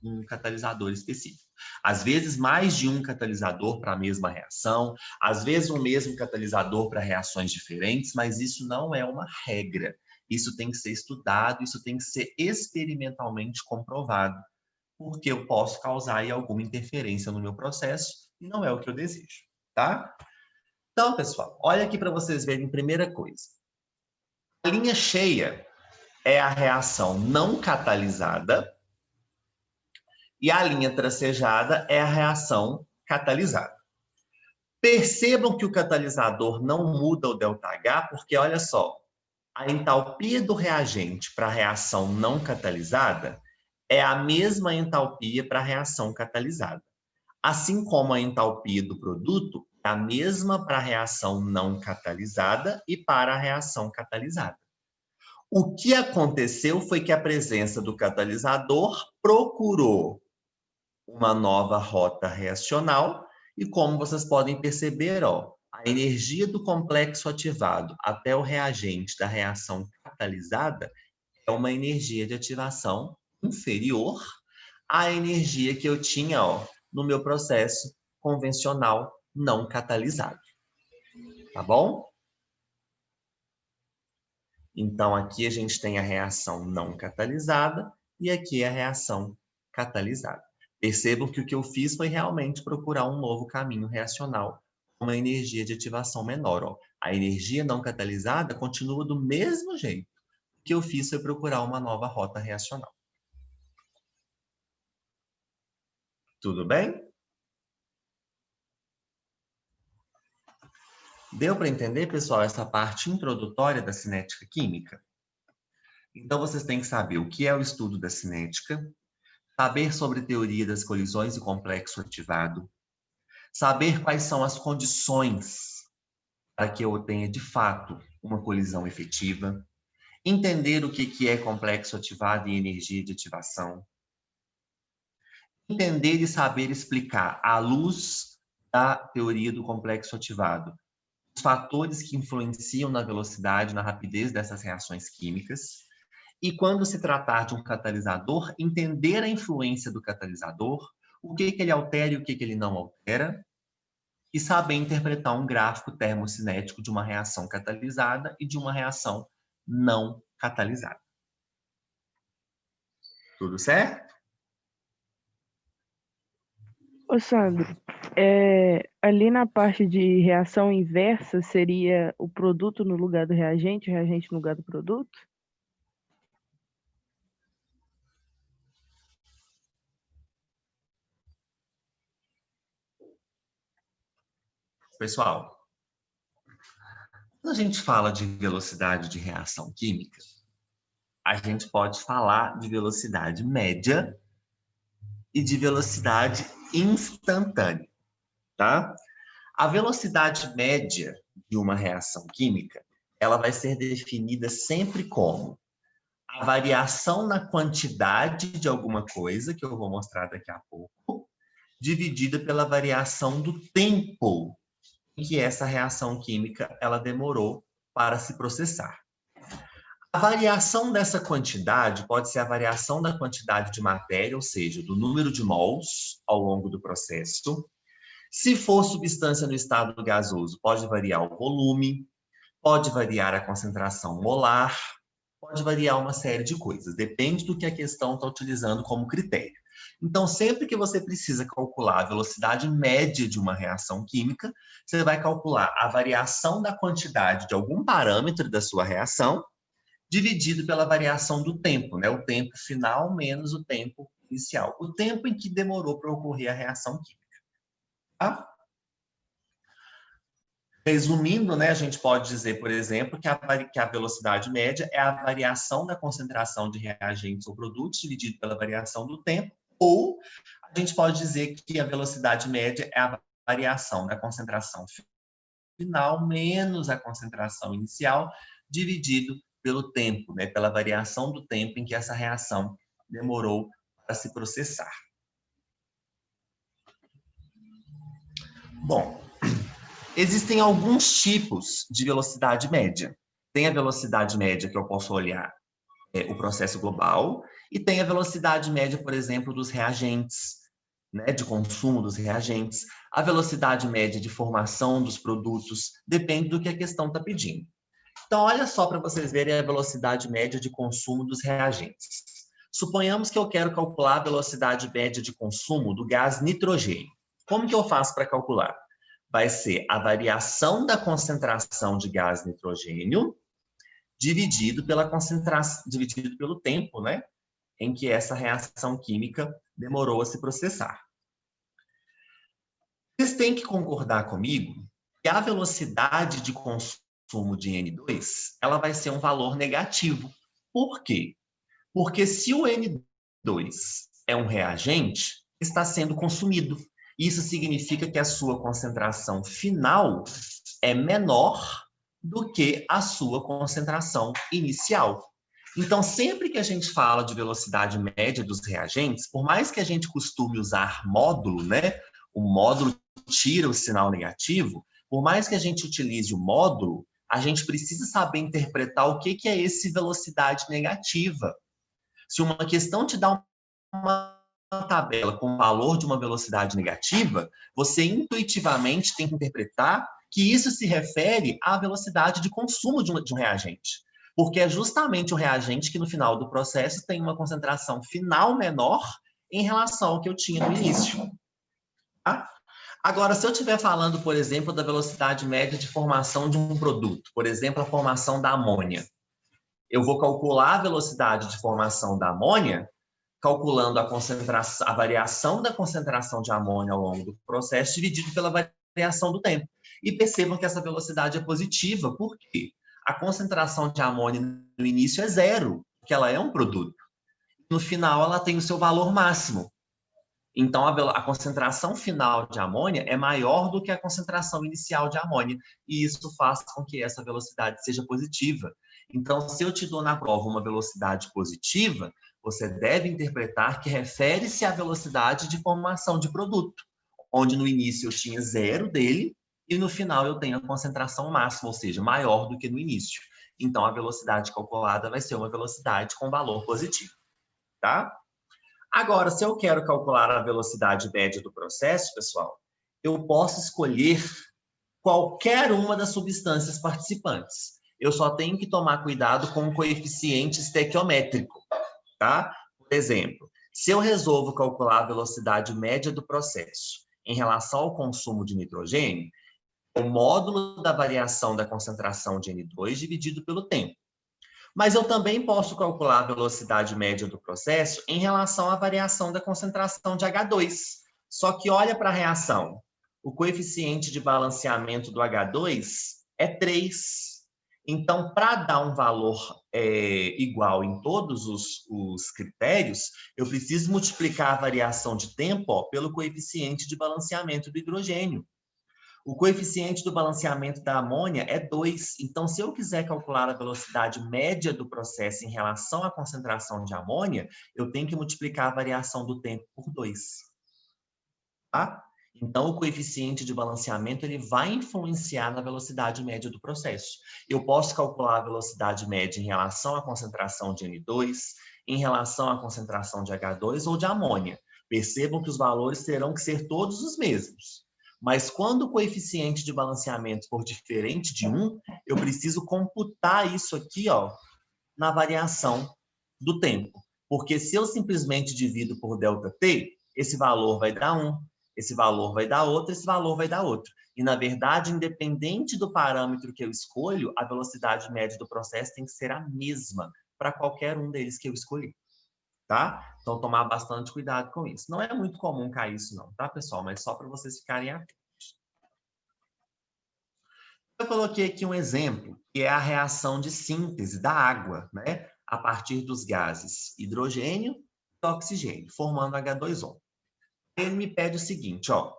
um catalisador específico. Às vezes, mais de um catalisador para a mesma reação, às vezes um mesmo catalisador para reações diferentes, mas isso não é uma regra. Isso tem que ser estudado, isso tem que ser experimentalmente comprovado, porque eu posso causar aí alguma interferência no meu processo e não é o que eu desejo, tá? Então, pessoal, olha aqui para vocês verem primeira coisa. A linha cheia é a reação não catalisada e a linha tracejada é a reação catalisada. Percebam que o catalisador não muda o ΔH, porque olha só, a entalpia do reagente para a reação não catalisada é a mesma entalpia para a reação catalisada. Assim como a entalpia do produto é a mesma para a reação não catalisada e para a reação catalisada. O que aconteceu foi que a presença do catalisador procurou uma nova rota reacional e, como vocês podem perceber, ó, a energia do complexo ativado até o reagente da reação catalisada é uma energia de ativação inferior à energia que eu tinha, ó, no meu processo convencional não catalisado. Tá bom? Então, aqui a gente tem a reação não catalisada e aqui a reação catalisada. Percebam que o que eu fiz foi realmente procurar um novo caminho reacional com uma energia de ativação menor. Ó. A energia não catalisada continua do mesmo jeito. O que eu fiz foi procurar uma nova rota reacional. Tudo bem? Deu para entender, pessoal, essa parte introdutória da cinética química? Então, vocês têm que saber o que é o estudo da cinética, saber sobre teoria das colisões e complexo ativado, saber quais são as condições para que eu tenha, de fato, uma colisão efetiva, entender o que é complexo ativado e energia de ativação, entender e saber explicar, à luz da teoria do complexo ativado, os fatores que influenciam na velocidade, na rapidez dessas reações químicas, e quando se tratar de um catalisador, entender a influência do catalisador, o que ele altera e o que ele não altera, e saber interpretar um gráfico termocinético de uma reação catalisada e de uma reação não catalisada. Tudo certo? Ô, Sandro, ali na parte de reação inversa seria o produto no lugar do reagente, o reagente no lugar do produto? Pessoal, quando a gente fala de velocidade de reação química, a gente pode falar de velocidade média e de velocidade instantânea, tá? A velocidade média de uma reação química, ela vai ser definida sempre como a variação na quantidade de alguma coisa, que eu vou mostrar daqui a pouco, dividida pela variação do tempo em que essa reação química ela demorou para se processar. A variação dessa quantidade pode ser a variação da quantidade de matéria, ou seja, do número de mols ao longo do processo, Se for substância no estado gasoso, pode variar o volume, pode variar a concentração molar, pode variar uma série de coisas, depende do que a questão está utilizando como critério. Então, sempre que você precisa calcular a velocidade média de uma reação química, você vai calcular a variação da quantidade de algum parâmetro da sua reação, dividido pela variação do tempo, né? O tempo final menos o tempo inicial. O tempo em que demorou para ocorrer a reação química. Tá? Resumindo, né, a gente pode dizer, por exemplo, que a velocidade média é a variação da concentração de reagentes ou produtos dividido pela variação do tempo, ou a gente pode dizer que a velocidade média é a variação da concentração final menos a concentração inicial, dividido pelo tempo, né, pela variação do tempo em que essa reação demorou para se processar. Bom, existem alguns tipos de velocidade média. Tem a velocidade média que eu posso olhar o processo global, e tem a velocidade média, por exemplo, dos reagentes, né, de consumo dos reagentes. A velocidade média de formação dos produtos depende do que a questão está pedindo. Então, olha só para vocês verem a velocidade média de consumo dos reagentes. Suponhamos que eu quero calcular a velocidade média de consumo do gás nitrogênio. Como que eu faço para calcular? Vai ser a variação da concentração de gás nitrogênio dividido pela concentração, dividido pelo tempo, né, em que essa reação química demorou a se processar. Vocês têm que concordar comigo que a velocidade de consumo de N2, ela vai ser um valor negativo. Por quê? Porque se o N2 é um reagente, está sendo consumido. Isso significa que a sua concentração final é menor do que a sua concentração inicial. Então, sempre que a gente fala de velocidade média dos reagentes, por mais que a gente costume usar módulo, né? O módulo tira o sinal negativo, por mais que a gente utilize o módulo, a gente precisa saber interpretar o que é esse velocidade negativa. Se uma questão te dá uma tabela com o valor de uma velocidade negativa, você intuitivamente tem que interpretar que isso se refere à velocidade de consumo de um reagente. Porque é justamente o reagente que no final do processo tem uma concentração final menor em relação ao que eu tinha no início. Tá? Agora, se eu estiver falando, por exemplo, da velocidade média de formação de um produto, por exemplo, a formação da amônia, eu vou calcular a velocidade de formação da amônia calculando a variação da concentração de amônia ao longo do processo dividido pela variação do tempo. E percebam que essa velocidade é positiva, porque a concentração de amônia no início é zero, porque ela é um produto. No final, ela tem o seu valor máximo. Então, a concentração final de amônia é maior do que a concentração inicial de amônia, e isso faz com que essa velocidade seja positiva. Então, se eu te dou na prova uma velocidade positiva, você deve interpretar que refere-se à velocidade de formação de produto, onde no início eu tinha zero dele e no final eu tenho a concentração máxima, ou seja, maior do que no início. Então, a velocidade calculada vai ser uma velocidade com valor positivo, tá? Agora, se eu quero calcular a velocidade média do processo, pessoal, eu posso escolher qualquer uma das substâncias participantes. Eu só tenho que tomar cuidado com o coeficiente estequiométrico, tá? Por exemplo, se eu resolvo calcular a velocidade média do processo em relação ao consumo de nitrogênio, é o módulo da variação da concentração de N2 dividido pelo tempo. Mas eu também posso calcular a velocidade média do processo em relação à variação da concentração de H2. Só que olha para a reação. O coeficiente de balanceamento do H2 é 3. Então, para dar um valor igual em todos os critérios, eu preciso multiplicar a variação de tempo pelo coeficiente de balanceamento do hidrogênio. O coeficiente do balanceamento da amônia é 2. Então, se eu quiser calcular a velocidade média do processo em relação à concentração de amônia, eu tenho que multiplicar a variação do tempo por 2. Tá? Então, o coeficiente de balanceamento ele vai influenciar na velocidade média do processo. Eu posso calcular a velocidade média em relação à concentração de N2, em relação à concentração de H2 ou de amônia. Percebam que os valores terão que ser todos os mesmos. Mas quando o coeficiente de balanceamento for diferente de 1, eu preciso computar isso aqui, ó, na variação do tempo. Porque se eu simplesmente divido por ΔT, esse valor vai dar 1, esse valor vai dar outro, esse valor vai dar outro. E, na verdade, independente do parâmetro que eu escolho, a velocidade média do processo tem que ser a mesma para qualquer um deles que eu escolhi. Tá? Então, tomar bastante cuidado com isso. Não é muito comum cair isso não, tá, pessoal? Mas só para vocês ficarem atentos. Eu coloquei aqui um exemplo, que é a reação de síntese da água, né? A partir dos gases hidrogênio e oxigênio, formando H2O. Ele me pede o seguinte, ó.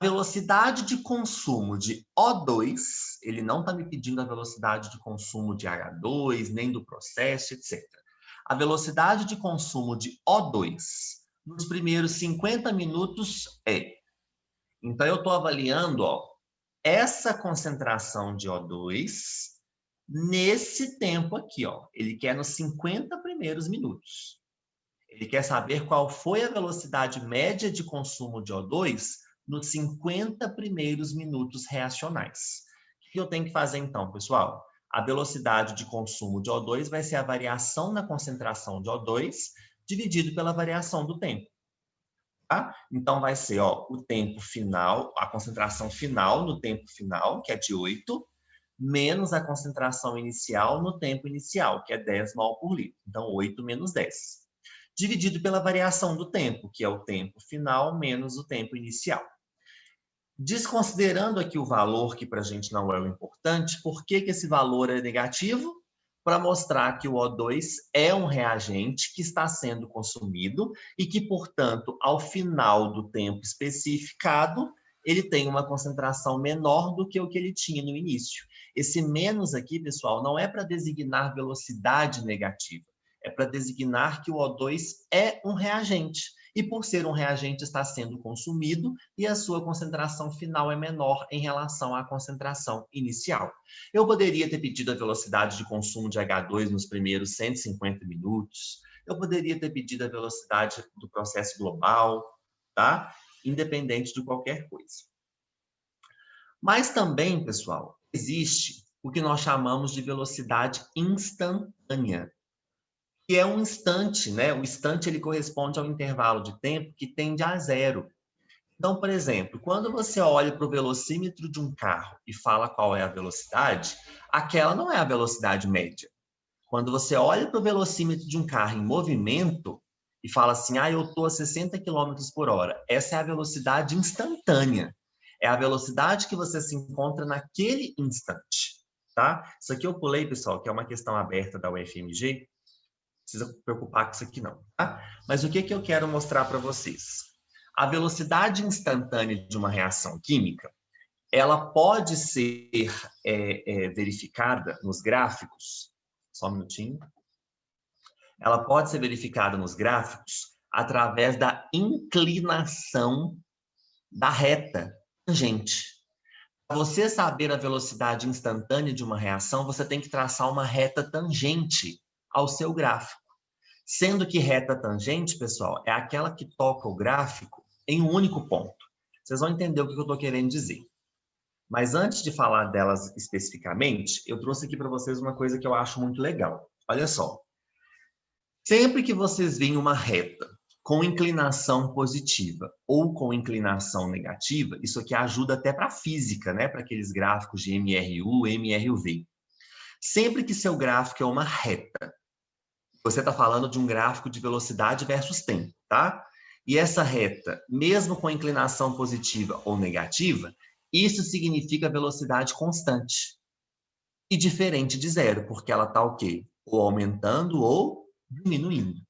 A velocidade de consumo de O2, ele não está me pedindo a velocidade de consumo de H2, nem do processo, etc. A velocidade de consumo de O2 nos primeiros 50 minutos é. Então, eu estou avaliando, ó, essa concentração de O2 nesse tempo aqui, ó. Ele quer nos 50 primeiros minutos. Ele quer saber qual foi a velocidade média de consumo de O2 nos 50 primeiros minutos reacionais. O que eu tenho que fazer então, pessoal? A velocidade de consumo de O2 vai ser a variação na concentração de O2 dividido pela variação do tempo. Tá? Então, vai ser ó, o tempo final, a concentração final no tempo final, que é de 8, menos a concentração inicial no tempo inicial, que é 10 mol por litro. Então, 8 menos 10. Dividido pela variação do tempo, que é o tempo final menos o tempo inicial. Desconsiderando aqui o valor, que para a gente não é o importante, por que esse valor é negativo? Para mostrar que o O2 é um reagente que está sendo consumido e que, portanto, ao final do tempo especificado, ele tem uma concentração menor do que o que ele tinha no início. Esse menos aqui, pessoal, não é para designar velocidade negativa, é para designar que o O2 é um reagente. E por ser um reagente está sendo consumido e a sua concentração final é menor em relação à concentração inicial. Eu poderia ter pedido a velocidade de consumo de H2 nos primeiros 150 minutos, eu poderia ter pedido a velocidade do processo global, tá? Independente de qualquer coisa. Mas também, pessoal, existe o que nós chamamos de velocidade instantânea, que é um instante, né? O instante ele corresponde ao intervalo de tempo que tende a zero. Então, por exemplo, quando você olha para o velocímetro de um carro e fala qual é a velocidade, aquela não é a velocidade média. Quando você olha para o velocímetro de um carro em movimento e fala assim, eu estou a 60 km por hora, essa é a velocidade instantânea. É a velocidade que você se encontra naquele instante, tá? Isso aqui eu pulei, pessoal, que é uma questão aberta da UFMG, precisa preocupar com isso aqui não, tá? Mas o que eu quero mostrar para vocês? A velocidade instantânea de uma reação química, ela pode ser verificada nos gráficos, só um minutinho, ela pode ser verificada nos gráficos através da inclinação da reta tangente. Para você saber a velocidade instantânea de uma reação, você tem que traçar uma reta tangente ao seu gráfico. Sendo que reta tangente, pessoal, é aquela que toca o gráfico em um único ponto. Vocês vão entender o que eu estou querendo dizer. Mas antes de falar delas especificamente, eu trouxe aqui para vocês uma coisa que eu acho muito legal. Olha só. Sempre que vocês veem uma reta com inclinação positiva ou com inclinação negativa, isso aqui ajuda até para a física, né? Para aqueles gráficos de MRU, MRV. Sempre que seu gráfico é uma reta, você está falando de um gráfico de velocidade versus tempo, tá? E essa reta, mesmo com inclinação positiva ou negativa, isso significa velocidade constante. E diferente de zero, porque ela está o quê? Ou aumentando ou diminuindo.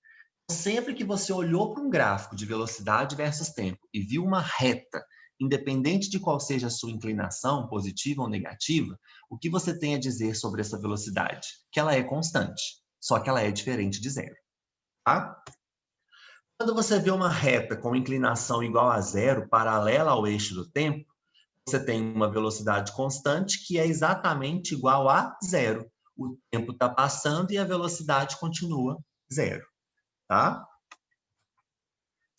Sempre que você olhou para um gráfico de velocidade versus tempo e viu uma reta, independente de qual seja a sua inclinação, positiva ou negativa, o que você tem a dizer sobre essa velocidade? Que ela é constante. Só que ela é diferente de zero, tá? Quando você vê uma reta com inclinação igual a zero, paralela ao eixo do tempo, você tem uma velocidade constante que é exatamente igual a zero. O tempo está passando e a velocidade continua zero, tá?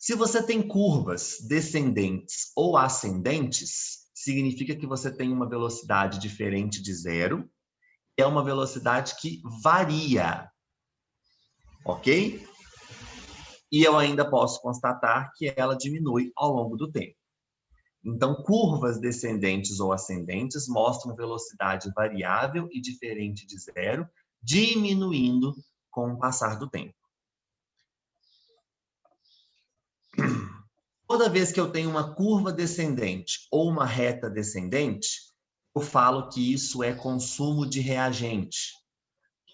Se você tem curvas descendentes ou ascendentes, significa que você tem uma velocidade diferente de zero, é uma velocidade que varia, ok? E eu ainda posso constatar que ela diminui ao longo do tempo. Então, curvas descendentes ou ascendentes mostram velocidade variável e diferente de zero, diminuindo com o passar do tempo. Toda vez que eu tenho uma curva descendente ou uma reta descendente, eu falo que isso é consumo de reagente.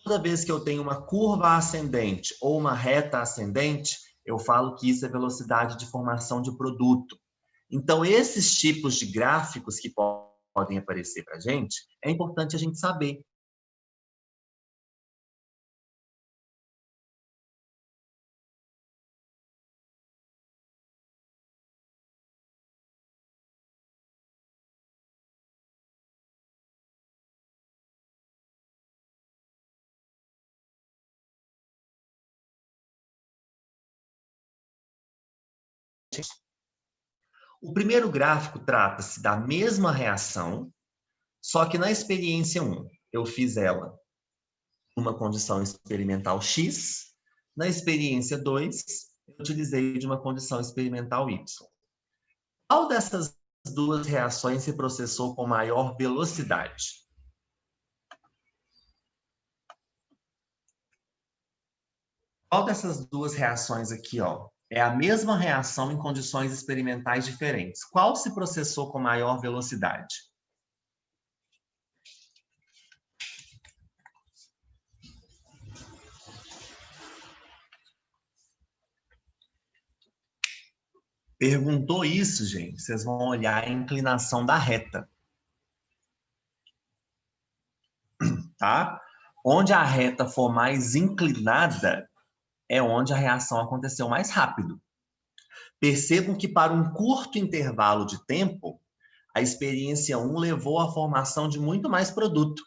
Toda vez que eu tenho uma curva ascendente ou uma reta ascendente, eu falo que isso é velocidade de formação de produto. Então, esses tipos de gráficos que podem aparecer para a gente, é importante a gente saber. O primeiro gráfico trata-se da mesma reação, só que na experiência 1, eu fiz ela numa condição experimental X, na experiência 2, eu utilizei de uma condição experimental Y. Qual dessas duas reações se processou com maior velocidade? Qual dessas duas reações aqui, ó, é a mesma reação em condições experimentais diferentes? Qual se processou com maior velocidade? Perguntou isso, gente, vocês vão olhar a inclinação da reta. Tá? Onde a reta for mais inclinada, é onde a reação aconteceu mais rápido. Percebam que para um curto intervalo de tempo, a experiência 1 levou à formação de muito mais produto.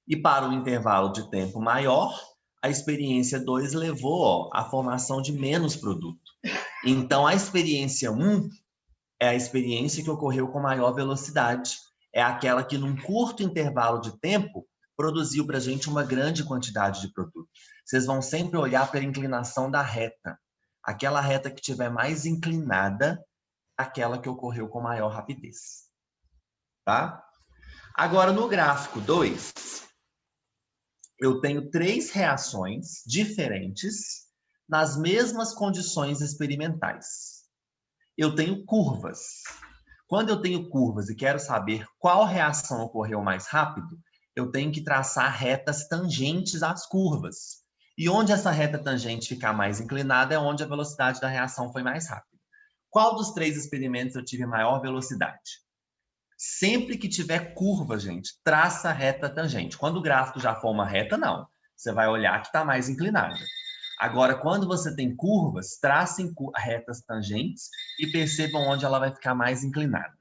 E para um intervalo de tempo maior, a experiência 2 levou à formação de menos produto. Então, a experiência 1 é a experiência que ocorreu com maior velocidade. É aquela que, num curto intervalo de tempo, produziu para a gente uma grande quantidade de produto. Vocês vão sempre olhar pela inclinação da reta. Aquela reta que estiver mais inclinada, aquela que ocorreu com maior rapidez. Tá? Agora, no gráfico 2, eu tenho 3 reações diferentes nas mesmas condições experimentais. Eu tenho curvas. Quando eu tenho curvas e quero saber qual reação ocorreu mais rápido, eu tenho que traçar retas tangentes às curvas. E onde essa reta tangente ficar mais inclinada é onde a velocidade da reação foi mais rápida. Qual dos 3 experimentos eu tive maior velocidade? Sempre que tiver curva, gente, traça a reta tangente. Quando o gráfico já for uma reta, não. Você vai olhar que está mais inclinada. Agora, quando você tem curvas, tracem retas tangentes e percebam onde ela vai ficar mais inclinada.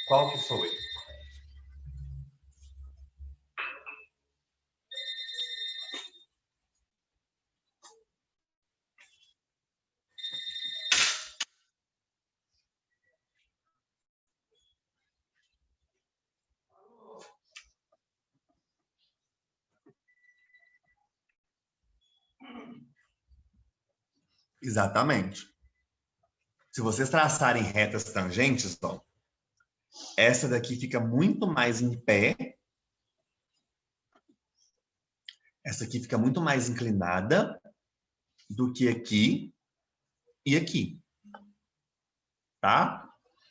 Qual que foi? Exatamente. Se vocês traçarem retas tangentes, ó, essa daqui fica muito mais em pé. Essa aqui fica muito mais inclinada do que aqui e aqui. Tá?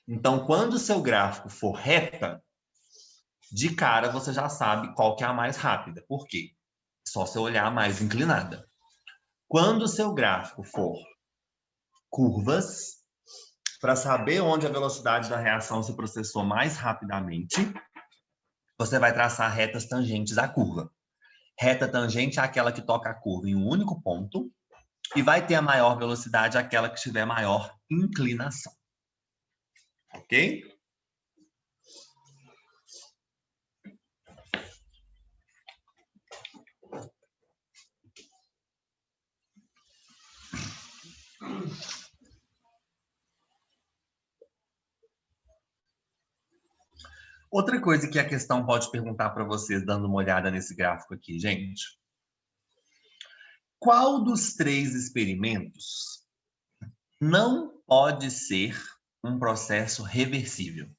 Então, quando o seu gráfico for reta, de cara você já sabe qual que é a mais rápida. Por quê? Só você olhar a mais inclinada. Quando o seu gráfico for curvas, para saber onde a velocidade da reação se processou mais rapidamente, você vai traçar retas tangentes à curva. Reta tangente é aquela que toca a curva em um único ponto e vai ter a maior velocidade aquela que tiver maior inclinação. Ok? Outra coisa que a questão pode perguntar para vocês, dando uma olhada nesse gráfico aqui, gente. Qual dos 3 experimentos não pode ser um processo reversível?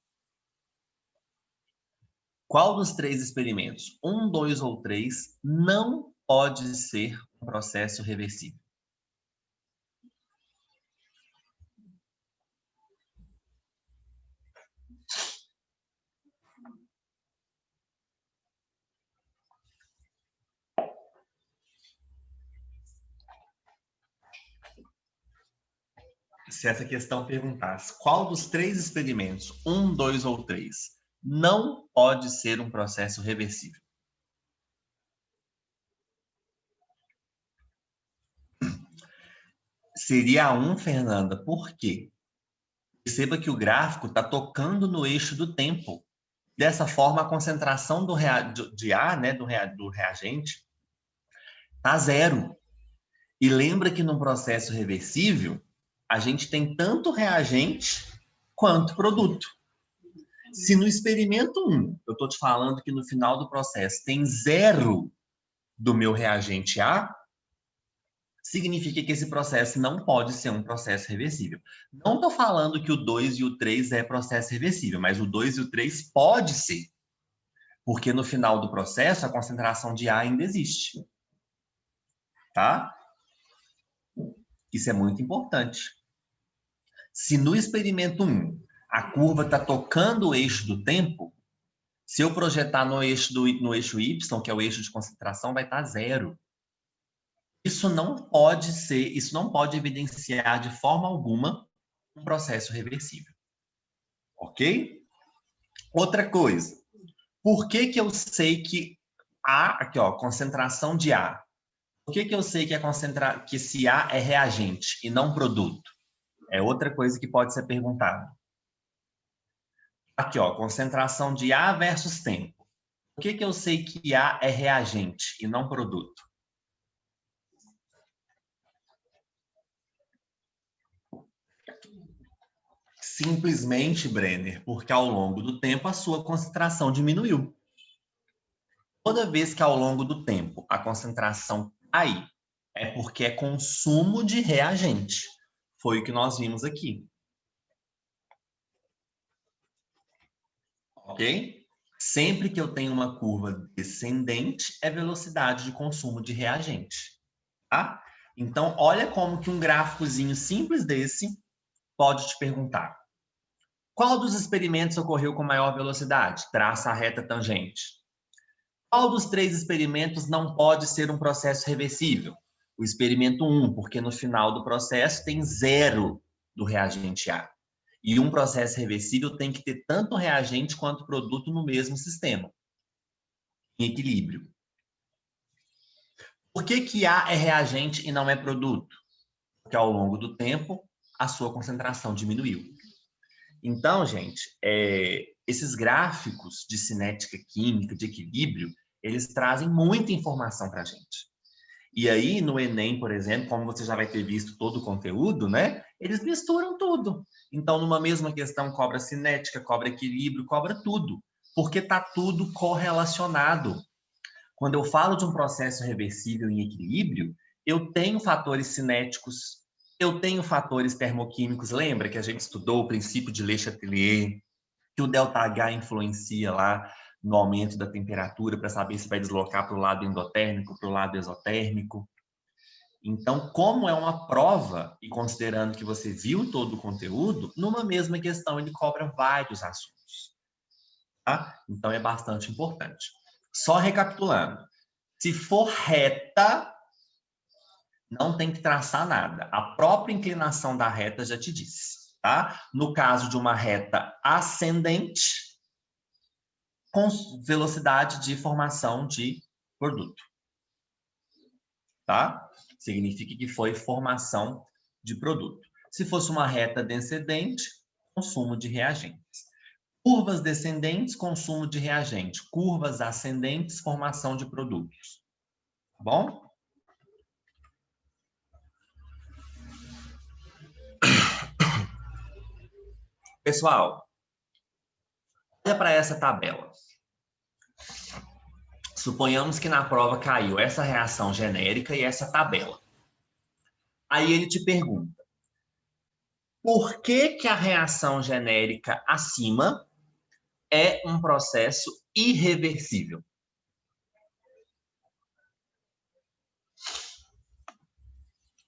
Qual dos 3 experimentos, 1, 2 ou 3, não pode ser um processo reversível? Se essa questão perguntasse qual dos 3 experimentos, 1, 2 ou 3, não pode ser um processo reversível? Seria a 1, Fernanda. Por quê? Perceba que o gráfico está tocando no eixo do tempo. Dessa forma, a concentração de A, né, do reagente, está zero. E lembra que no processo reversível, a gente tem tanto reagente quanto produto. Se no experimento 1, eu estou te falando que no final do processo tem zero do meu reagente A, significa que esse processo não pode ser um processo reversível. Não estou falando que o 2 e o 3 é processo reversível, mas o 2 e o 3 pode ser, porque no final do processo a concentração de A ainda existe. Tá? Isso é muito importante. Se no experimento 1 a curva está tocando o eixo do tempo, se eu projetar no eixo Y, que é o eixo de concentração, vai estar zero. Isso não pode ser, isso não pode evidenciar de forma alguma um processo reversível. Ok? Outra coisa. Por que que eu sei que A, aqui ó, concentração de A. Por que que eu sei que esse A é reagente e não produto? É outra coisa que pode ser perguntada. Aqui ó, concentração de A versus tempo. Por que que eu sei que A é reagente e não produto? Simplesmente, Brenner, porque ao longo do tempo a sua concentração diminuiu. Toda vez que ao longo do tempo a concentração cai, é porque é consumo de reagente. Foi o que nós vimos aqui. Ok? Sempre que eu tenho uma curva descendente, é velocidade de consumo de reagente. Tá? Então, olha como que um gráficozinho simples desse pode te perguntar. Qual dos experimentos ocorreu com maior velocidade? Traça a reta tangente. Qual dos 3 experimentos não pode ser um processo reversível? O experimento 1, porque no final do processo tem zero do reagente A. E um processo reversível tem que ter tanto reagente quanto produto no mesmo sistema, em equilíbrio. Por que que A é reagente e não é produto? Porque ao longo do tempo a sua concentração diminuiu. Então, gente, esses gráficos de cinética química, de equilíbrio, eles trazem muita informação para a gente. E aí, no Enem, por exemplo, como você já vai ter visto todo o conteúdo, né? Eles misturam tudo. Então, numa mesma questão, cobra cinética, cobra equilíbrio, cobra tudo. Porque está tudo correlacionado. Quando eu falo de um processo reversível em equilíbrio, eu tenho fatores cinéticos, eu tenho fatores termoquímicos. Lembra que a gente estudou o princípio de Le Chatelier, que o ΔH influencia lá no aumento da temperatura para saber se vai deslocar para o lado endotérmico, para o lado exotérmico. Então, como é uma prova, e considerando que você viu todo o conteúdo, numa mesma questão ele cobra vários assuntos. Tá? Então, é bastante importante. Só recapitulando. Se for reta, não tem que traçar nada. A própria inclinação da reta já te disse. Tá? No caso de uma reta ascendente, com velocidade de formação de produto. Tá? Significa que foi formação de produto. Se fosse uma reta descendente, consumo de reagentes. Curvas descendentes, consumo de reagente. Curvas ascendentes, formação de produtos. Tá bom? Pessoal, Olha para essa tabela. Suponhamos que na prova caiu essa reação genérica e essa tabela. Aí ele te pergunta, por que que a reação genérica acima é um processo irreversível?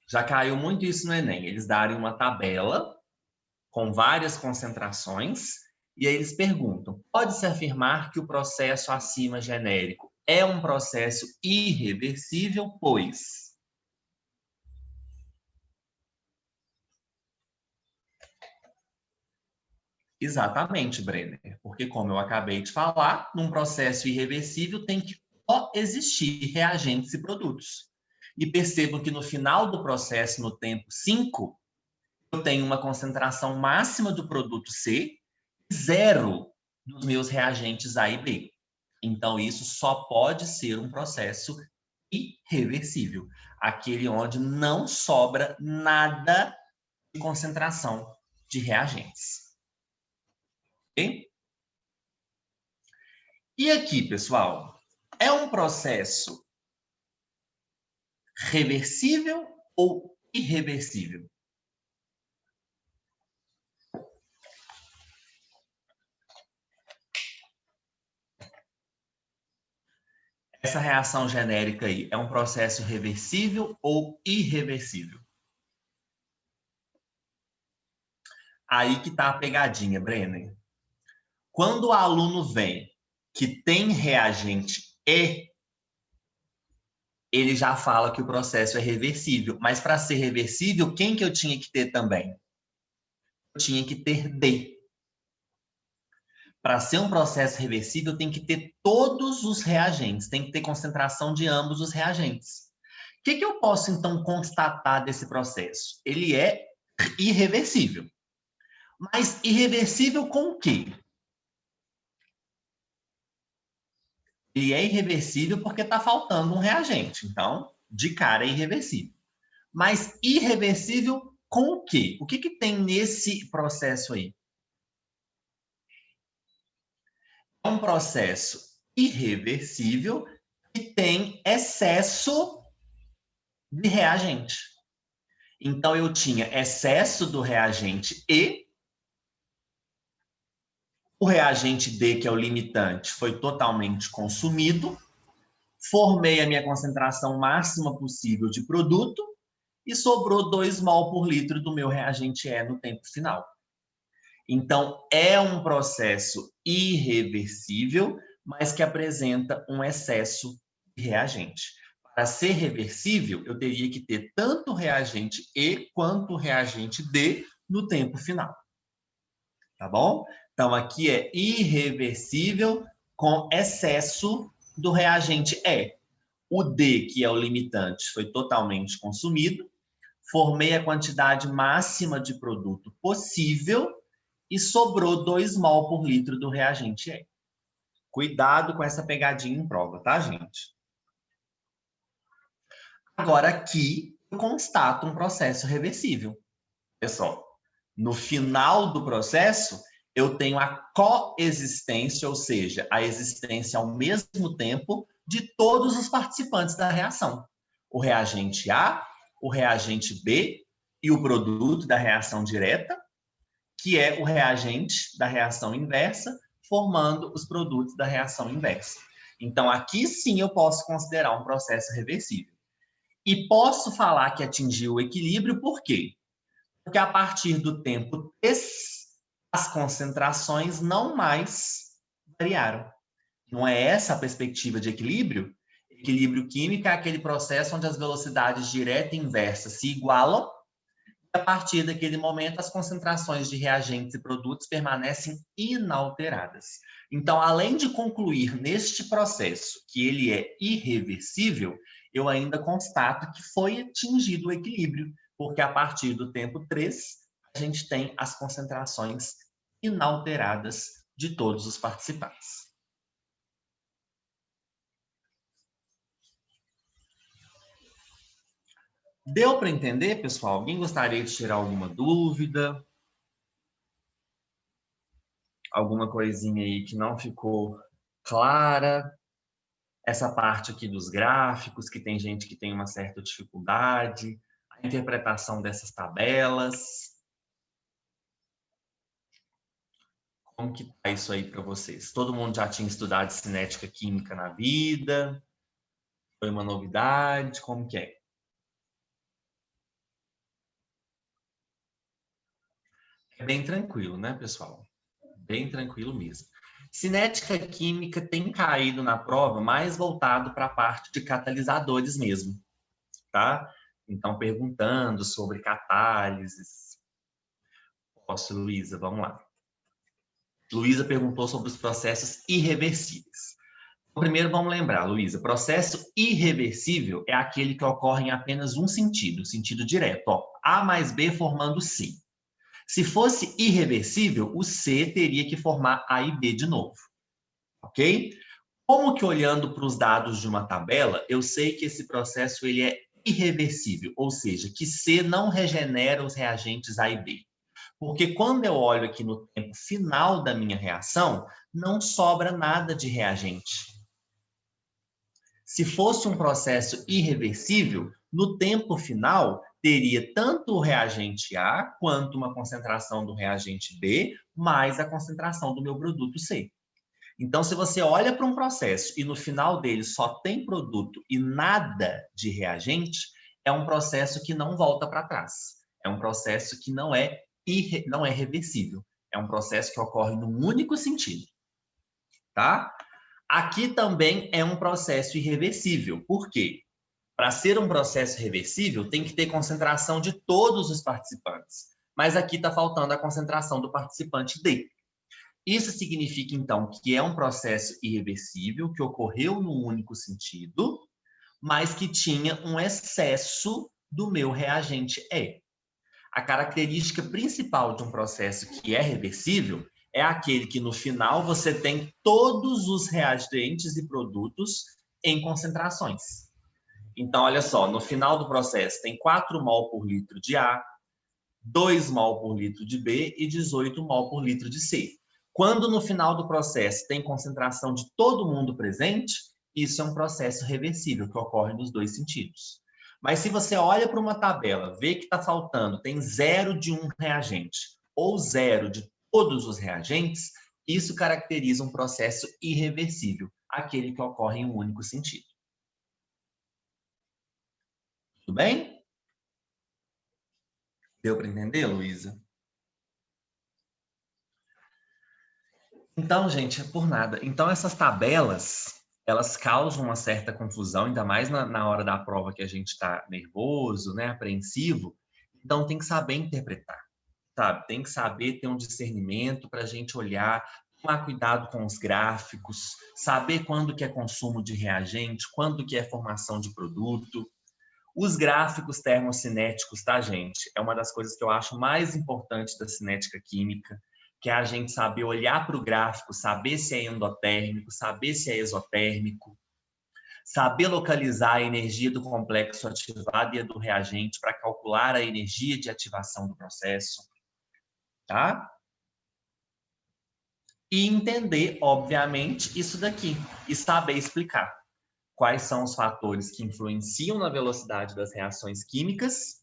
Já caiu muito isso no Enem. Eles darem uma tabela com várias concentrações e aí eles perguntam, pode-se afirmar que o processo acima genérico é um processo irreversível, pois... Exatamente, Brenner, porque como eu acabei de falar, num processo irreversível tem que coexistir reagentes e produtos. E percebam que no final do processo, no tempo 5, eu tenho uma concentração máxima do produto C, zero dos meus reagentes A e B. Então, isso só pode ser um processo irreversível, aquele onde não sobra nada de concentração de reagentes. Ok? E aqui, pessoal, é um processo reversível ou irreversível? Essa reação genérica aí é um processo reversível ou irreversível? Aí que tá a pegadinha, Brenner. Quando o aluno vem que tem reagente E, ele já fala que o processo é reversível. Mas para ser reversível, quem que eu tinha que ter também? Eu tinha que ter D. Para ser um processo reversível, tem que ter todos os reagentes, tem que ter concentração de ambos os reagentes. O que eu posso, então, constatar desse processo? Ele é irreversível. Mas irreversível com o quê? Ele é irreversível porque está faltando um reagente. Então, de cara, é irreversível. Mas irreversível com o quê? O que tem nesse processo aí? É um processo irreversível que tem excesso de reagente. Então, eu tinha excesso do reagente E, o reagente D, que é o limitante, foi totalmente consumido, formei a minha concentração máxima possível de produto e sobrou 2 mol por litro do meu reagente E no tempo final. Então, é um processo irreversível, mas que apresenta um excesso de reagente. Para ser reversível, eu teria que ter tanto reagente E quanto reagente D no tempo final. Tá bom? Então, aqui é irreversível com excesso do reagente E. O D, que é o limitante, foi totalmente consumido. Formei a quantidade máxima de produto possível e sobrou 2 mol por litro do reagente E. Cuidado com essa pegadinha em prova, tá, gente? Agora, aqui, eu constato um processo reversível. Olha só, no final do processo, eu tenho a coexistência, ou seja, a existência ao mesmo tempo de todos os participantes da reação. O reagente A, o reagente B e o produto da reação direta, que é o reagente da reação inversa, formando os produtos da reação inversa. Então, aqui sim eu posso considerar um processo reversível. E posso falar que atingiu o equilíbrio, por quê? Porque a partir do tempo T, as concentrações não mais variaram. Não é essa a perspectiva de equilíbrio? Equilíbrio químico é aquele processo onde as velocidades direta e inversa se igualam e a partir daquele momento as concentrações de reagentes e produtos permanecem inalteradas. Então, além de concluir neste processo que ele é irreversível, eu ainda constato que foi atingido o equilíbrio, porque a partir do tempo 3, a gente tem as concentrações inalteradas de todos os participantes. Deu para entender, pessoal? Alguém gostaria de tirar alguma dúvida? Alguma coisinha aí que não ficou clara? Essa parte aqui dos gráficos, que tem gente que tem uma certa dificuldade, a interpretação dessas tabelas. Como que tá isso aí para vocês? Todo mundo já tinha estudado cinética química na vida? Foi uma novidade? Como que é? É bem tranquilo, né, pessoal? Bem tranquilo mesmo. Cinética química tem caído na prova mais voltado para a parte de catalisadores mesmo, tá? Então, perguntando sobre catálises. Posso, Luísa? Vamos lá. Luísa perguntou sobre os processos irreversíveis. Primeiro, vamos lembrar, Luísa, processo irreversível é aquele que ocorre em apenas um sentido, sentido direto, ó, A mais B formando C. Se fosse irreversível, o C teria que formar A e B de novo, ok? Como que olhando para os dados de uma tabela, eu sei que esse processo ele é irreversível, ou seja, que C não regenera os reagentes A e B. Porque quando eu olho aqui no tempo final da minha reação, não sobra nada de reagente. Se fosse um processo irreversível, no tempo final, teria tanto o reagente A quanto uma concentração do reagente B, mais a concentração do meu produto C. Então, se você olha para um processo e no final dele só tem produto e nada de reagente, é um processo que não volta para trás. É um processo que não é reversível. É um processo que ocorre num único sentido. Tá? Aqui também é um processo irreversível. Por quê? Para ser um processo reversível, tem que ter concentração de todos os participantes. Mas aqui está faltando a concentração do participante D. Isso significa, então, que é um processo irreversível, que ocorreu num único sentido, mas que tinha um excesso do meu reagente E. A característica principal de um processo que é reversível é aquele que no final você tem todos os reagentes e produtos em concentrações. Então, olha só, no final do processo tem 4 mol por litro de A, 2 mol por litro de B e 18 mol por litro de C. Quando no final do processo tem concentração de todo mundo presente, isso é um processo reversível que ocorre nos dois sentidos. Mas se você olha para uma tabela, vê que está faltando, tem 0 de um reagente ou 0 de todos os reagentes, isso caracteriza um processo irreversível, aquele que ocorre em um único sentido. Tudo bem? Deu para entender, Luísa? Então, gente, é por nada. Então, essas tabelas, elas causam uma certa confusão, ainda mais na hora da prova que a gente está nervoso, né, apreensivo. Então, tem que saber interpretar, sabe? Tem que saber ter um discernimento para a gente olhar, tomar cuidado com os gráficos, saber quando que é consumo de reagente, quando que é formação de produto. Os gráficos termocinéticos, tá, gente? É uma das coisas que eu acho mais importantes da cinética química, que é a gente saber olhar para o gráfico, saber se é endotérmico, saber se é exotérmico, saber localizar a energia do complexo ativado e a do reagente para calcular a energia de ativação do processo, tá? E entender, obviamente, isso daqui e saber explicar quais são os fatores que influenciam na velocidade das reações químicas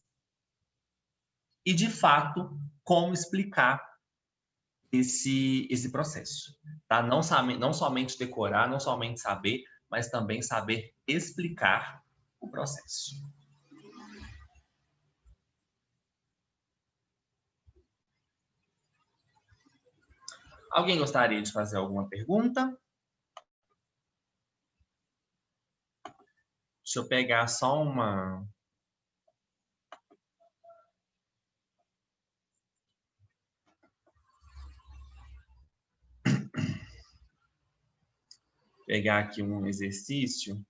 e, de fato, como explicar esse processo. Tá? Não somente decorar, não somente saber, mas também saber explicar o processo. Alguém gostaria de fazer alguma pergunta? Deixa eu pegar só uma... Pegar aqui um exercício.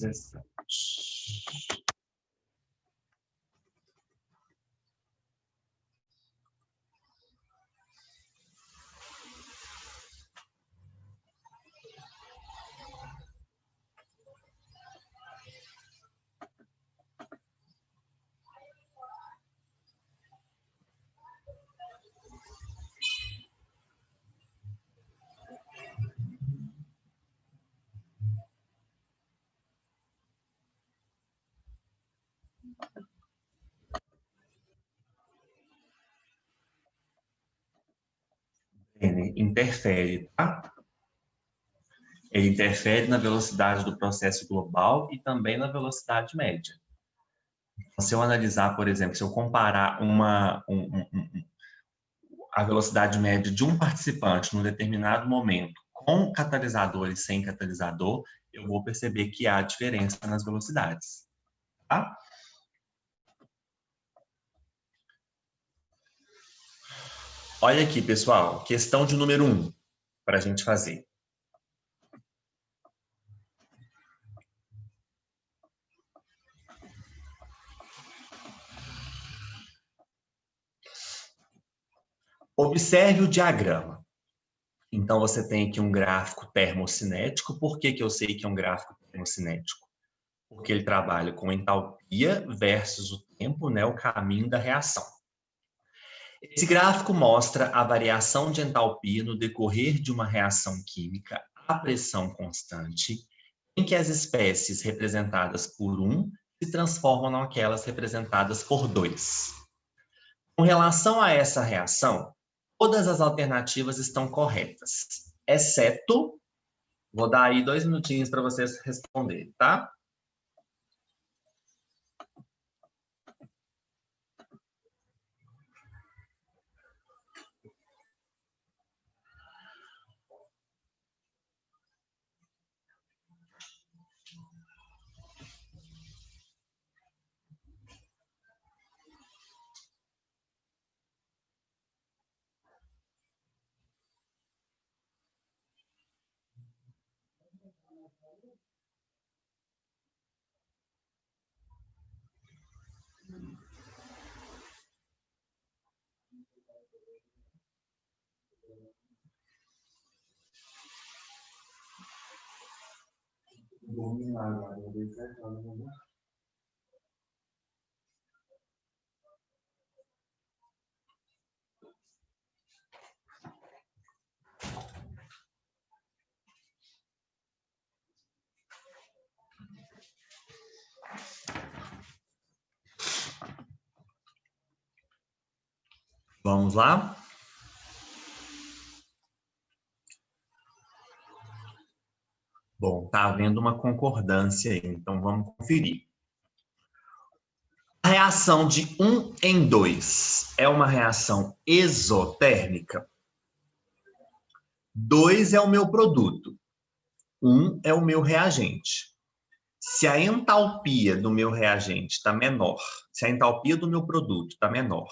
processados. Ele interfere, tá? Ele interfere na velocidade do processo global e também na velocidade média. Então, se eu analisar, por exemplo, se eu comparar a velocidade média de um participante num determinado momento com catalisador e sem catalisador, eu vou perceber que há diferença nas velocidades, tá? Olha aqui, pessoal, questão de número 1, para a gente fazer. Observe o diagrama. Então, você tem aqui um gráfico termocinético. Por que eu sei que é um gráfico termocinético? Porque ele trabalha com entalpia versus o tempo, né, o caminho da reação. Esse gráfico mostra a variação de entalpia no decorrer de uma reação química a pressão constante, em que as espécies representadas por 1 se transformam naquelas representadas por 2. Com relação a essa reação, todas as alternativas estão corretas, exceto... Vou dar aí 2 minutinhos para vocês responderem, tá? Vamos lá? Bom, tá havendo uma concordância aí, então vamos conferir. A reação de 1 em 2 é uma reação exotérmica. 2 é o meu produto, 1 é o meu reagente. Se a entalpia do meu reagente está menor, se a entalpia do meu produto está menor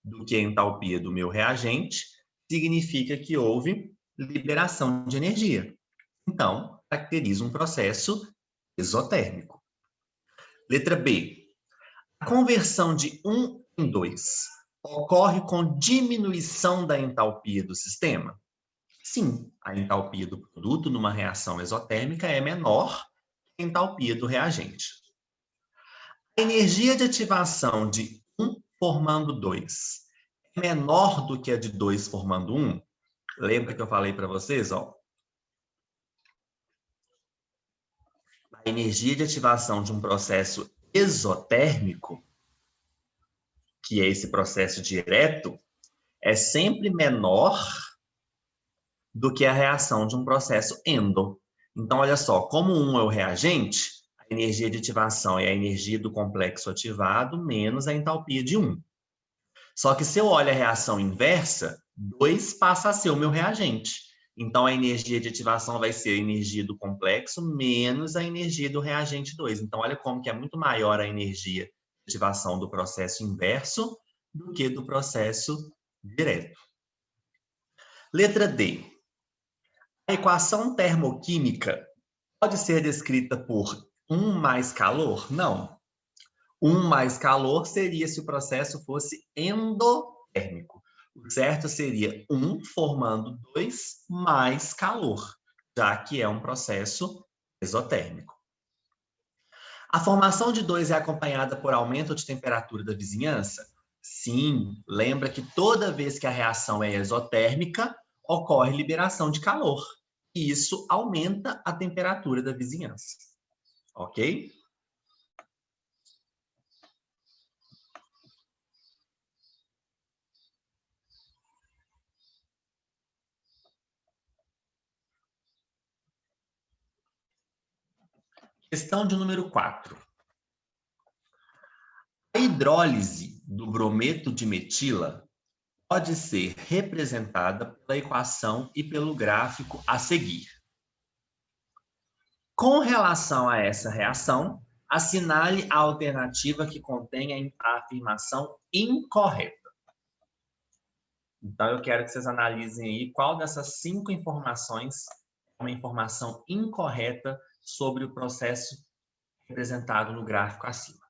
do que a entalpia do meu reagente, significa que houve liberação de energia. Então, caracteriza um processo exotérmico. Letra B. A conversão de 1 em 2 ocorre com diminuição da entalpia do sistema? Sim, a entalpia do produto numa reação exotérmica é menor que a entalpia do reagente. A energia de ativação de 1 formando 2 é menor do que a de 2 formando 1? Lembra que eu falei para vocês, ó? A energia de ativação de um processo exotérmico, que é esse processo direto, é sempre menor do que a reação de um processo endo. Então, olha só, como 1 é o reagente, a energia de ativação é a energia do complexo ativado menos a entalpia de 1. Só que se eu olho a reação inversa, 2 passa a ser o meu reagente. Então, a energia de ativação vai ser a energia do complexo menos a energia do reagente 2. Então, olha como que é muito maior a energia de ativação do processo inverso do que do processo direto. Letra D. A equação termoquímica pode ser descrita por 1 mais calor? Não. 1 mais calor seria se o processo fosse endotérmico. O certo seria 1 formando 2 mais calor, já que é um processo exotérmico. A formação de 2 é acompanhada por aumento de temperatura da vizinhança? Sim, lembra que toda vez que a reação é exotérmica, ocorre liberação de calor. E isso aumenta a temperatura da vizinhança. Ok? Questão de número 4. A hidrólise do brometo de metila pode ser representada pela equação e pelo gráfico a seguir. Com relação a essa reação, assinale a alternativa que contém a afirmação incorreta. Então, eu quero que vocês analisem aí qual dessas 5 informações é uma informação incorreta sobre o processo representado no gráfico acima.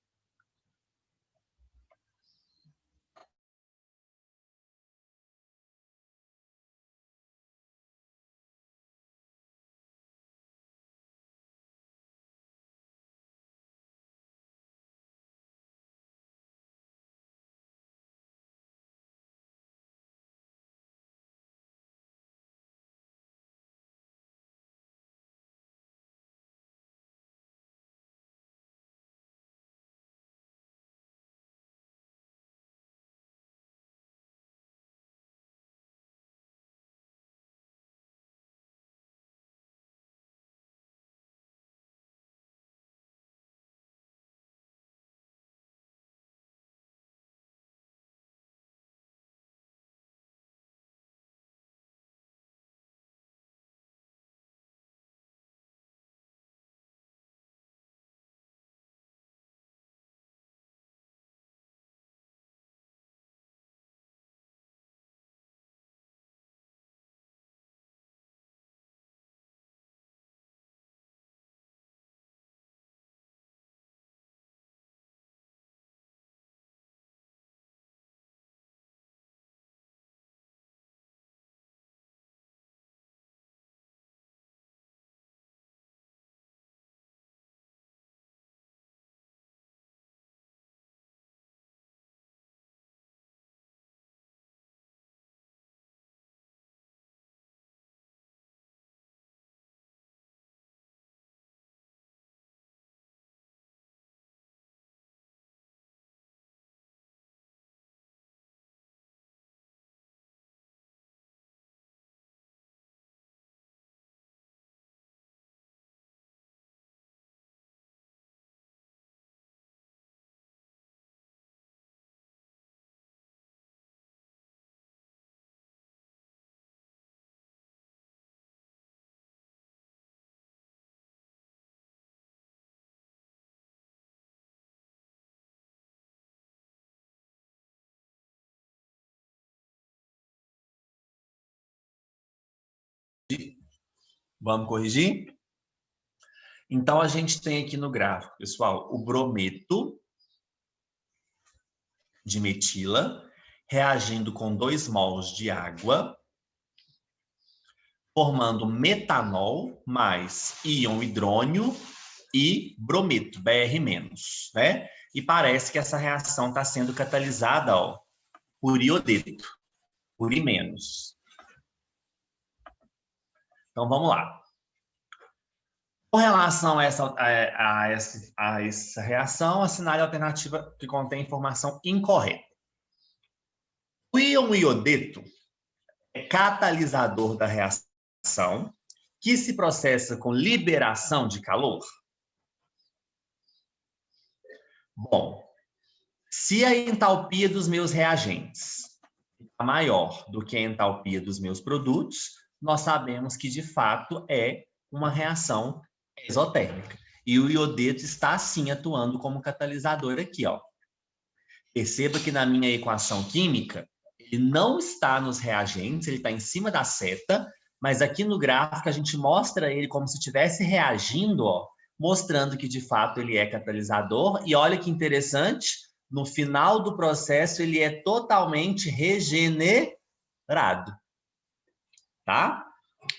Vamos corrigir? Então, a gente tem aqui no gráfico, pessoal, o brometo de metila reagindo com 2 mols de água, formando metanol mais íon hidrônio e brometo, Br-, né? E parece que essa reação está sendo catalisada, ó, por iodeto, por I-. Então, vamos lá. Com relação a essa reação, assinale a alternativa que contém informação incorreta. O íon iodeto é catalisador da reação que se processa com liberação de calor? Bom, se a entalpia dos meus reagentes é maior do que a entalpia dos meus produtos, nós sabemos que, de fato, é uma reação exotérmica. E o iodeto está, sim, atuando como catalisador aqui, ó. Perceba que na minha equação química, ele não está nos reagentes, ele está em cima da seta, mas aqui no gráfico a gente mostra ele como se estivesse reagindo, ó, mostrando que, de fato, ele é catalisador. E olha que interessante, no final do processo, ele é totalmente regenerado, tá?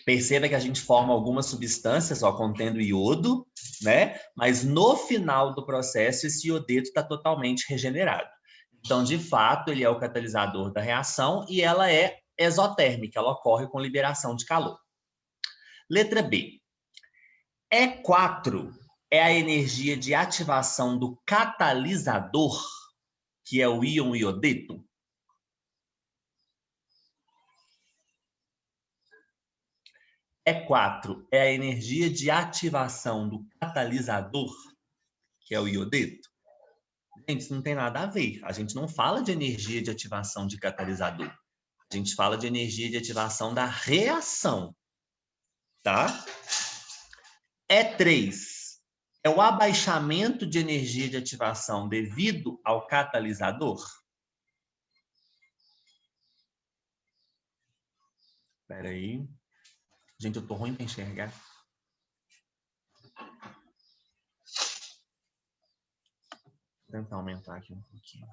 Perceba que a gente forma algumas substâncias, ó, contendo iodo, né? Mas no final do processo, esse iodeto está totalmente regenerado. Então, de fato, ele é o catalisador da reação e ela é exotérmica, ela ocorre com liberação de calor. Letra B. E4 é a energia de ativação do catalisador, que é o íon iodeto. E4 é a energia de ativação do catalisador, que é o iodeto. Gente, isso não tem nada a ver. A gente não fala de energia de ativação de catalisador. A gente fala de energia de ativação da reação, tá? E3 é o abaixamento de energia de ativação devido ao catalisador. Espera aí. Gente, eu tô ruim para enxergar. Vou tentar aumentar aqui um pouquinho.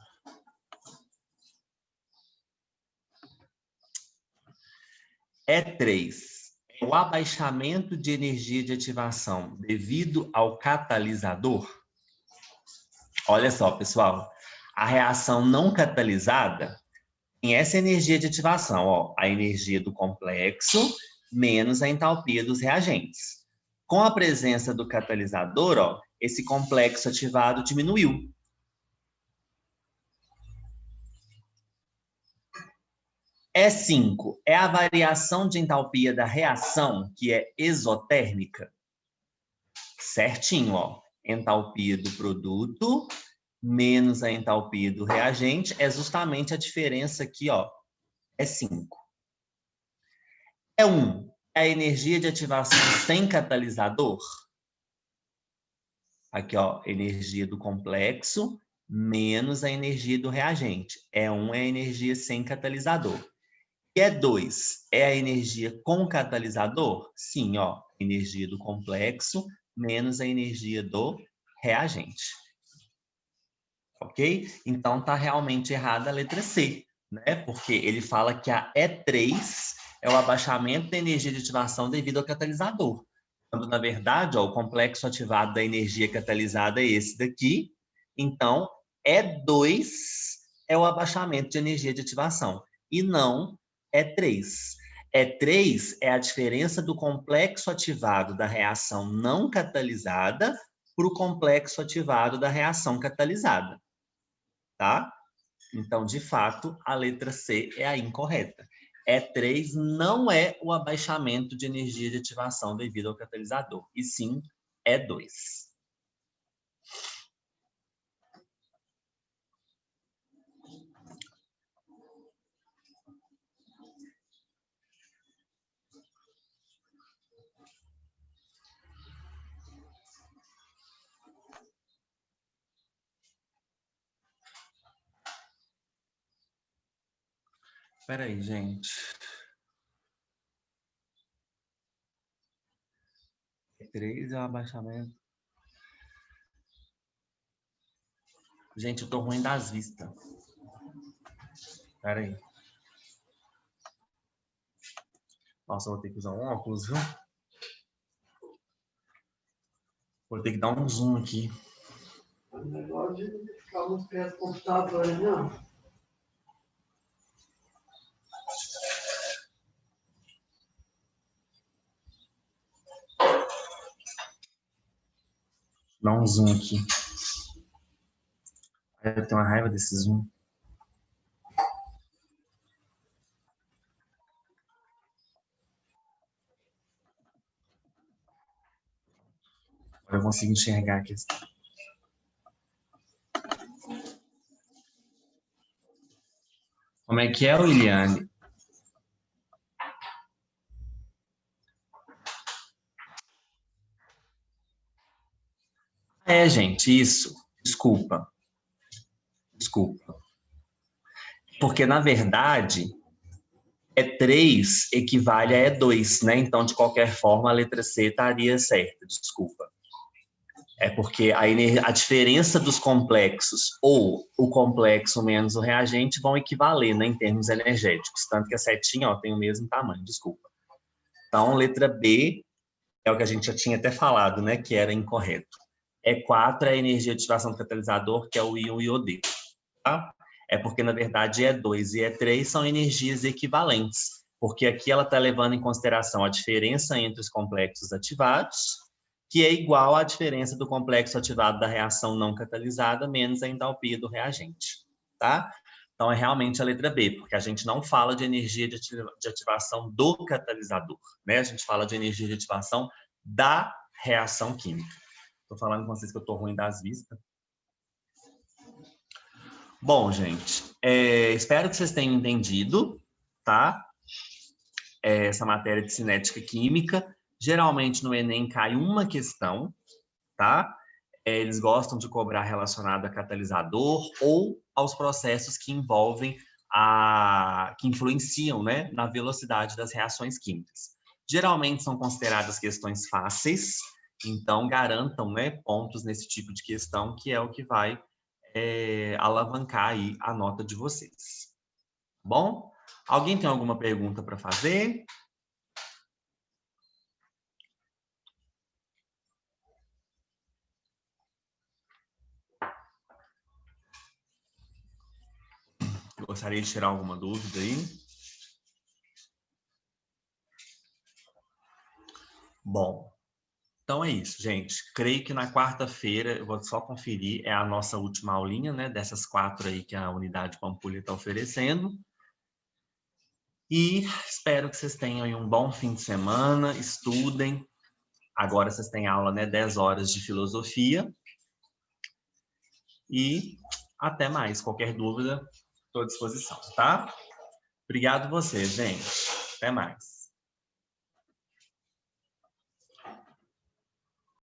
E3 é o abaixamento de energia de ativação devido ao catalisador. Olha só, pessoal. A reação não catalisada tem essa energia de ativação, ó, a energia do complexo menos a entalpia dos reagentes. Com a presença do catalisador, ó, esse complexo ativado diminuiu. E5 é a variação de entalpia da reação, que é exotérmica. Certinho, ó. Entalpia do produto menos a entalpia do reagente é justamente a diferença aqui, ó. E5. E1 é a energia de ativação sem catalisador. Aqui, ó, energia do complexo menos a energia do reagente. E1 é a energia sem catalisador. E2 é a energia com catalisador? Sim, ó, energia do complexo menos a energia do reagente. Ok? Então, tá realmente errada a letra C, né? Porque ele fala que a E3 é o abaixamento da energia de ativação devido ao catalisador. Quando, na verdade, ó, o complexo ativado da energia catalisada é esse daqui. Então, E2 é o abaixamento de energia de ativação. E não E3. E3 é a diferença do complexo ativado da reação não catalisada para o complexo ativado da reação catalisada. Tá? Então, de fato, a letra C é a incorreta. E3 não é o abaixamento de energia de ativação devido ao catalisador, e sim E2. Espera aí, gente. E3 é o abaixamento. Gente, eu tô ruim das vistas. Espera aí. Nossa, eu vou ter que usar um óculos, viu? Vou ter que dar um zoom aqui. O negócio de ficar nos pés do computador, não. Dá um zoom aqui. Eu tenho uma raiva desse zoom. Agora eu consigo enxergar aqui. Como é que é, Williane? É, gente, isso. Desculpa. Desculpa. Porque, na verdade, E3 equivale a E2, né? Então, de qualquer forma, a letra C estaria certa. Desculpa. É porque a diferença dos complexos ou o complexo menos o reagente vão equivaler, né, em termos energéticos. Tanto que a setinha, ó, tem o mesmo tamanho, desculpa. Então, letra B é o que a gente já tinha até falado, né, que era incorreto. E4 é a energia de ativação do catalisador, que é o íon IOD. Tá? É porque, na verdade, E2 e E3 são energias equivalentes, porque aqui ela está levando em consideração a diferença entre os complexos ativados, que é igual à diferença do complexo ativado da reação não catalisada menos a entalpia do reagente. Tá? Então, é realmente a letra B, porque a gente não fala de energia de ativação do catalisador, né? A gente fala de energia de ativação da reação química. Estou falando com vocês que eu estou ruim das vistas. Bom, gente, espero que vocês tenham entendido, tá? Essa matéria de cinética química. Geralmente no Enem cai uma questão, tá? Eles gostam de cobrar relacionado a catalisador ou aos processos que envolvem que influenciam, né, na velocidade das reações químicas. Geralmente são consideradas questões fáceis, então garantam, né, pontos nesse tipo de questão, que é o que vai alavancar aí a nota de vocês. Bom? Alguém tem alguma pergunta para fazer? Gostaria de tirar alguma dúvida aí? Bom, então é isso, gente. Creio que na quarta-feira, eu vou só conferir, é a nossa última aulinha, né? Dessas 4 aí que a unidade Pampulha está oferecendo. E espero que vocês tenham aí um bom fim de semana, estudem. Agora vocês têm aula, né? 10 horas de filosofia. E até mais. Qualquer dúvida, estou à disposição, tá? Obrigado vocês, gente. Até mais.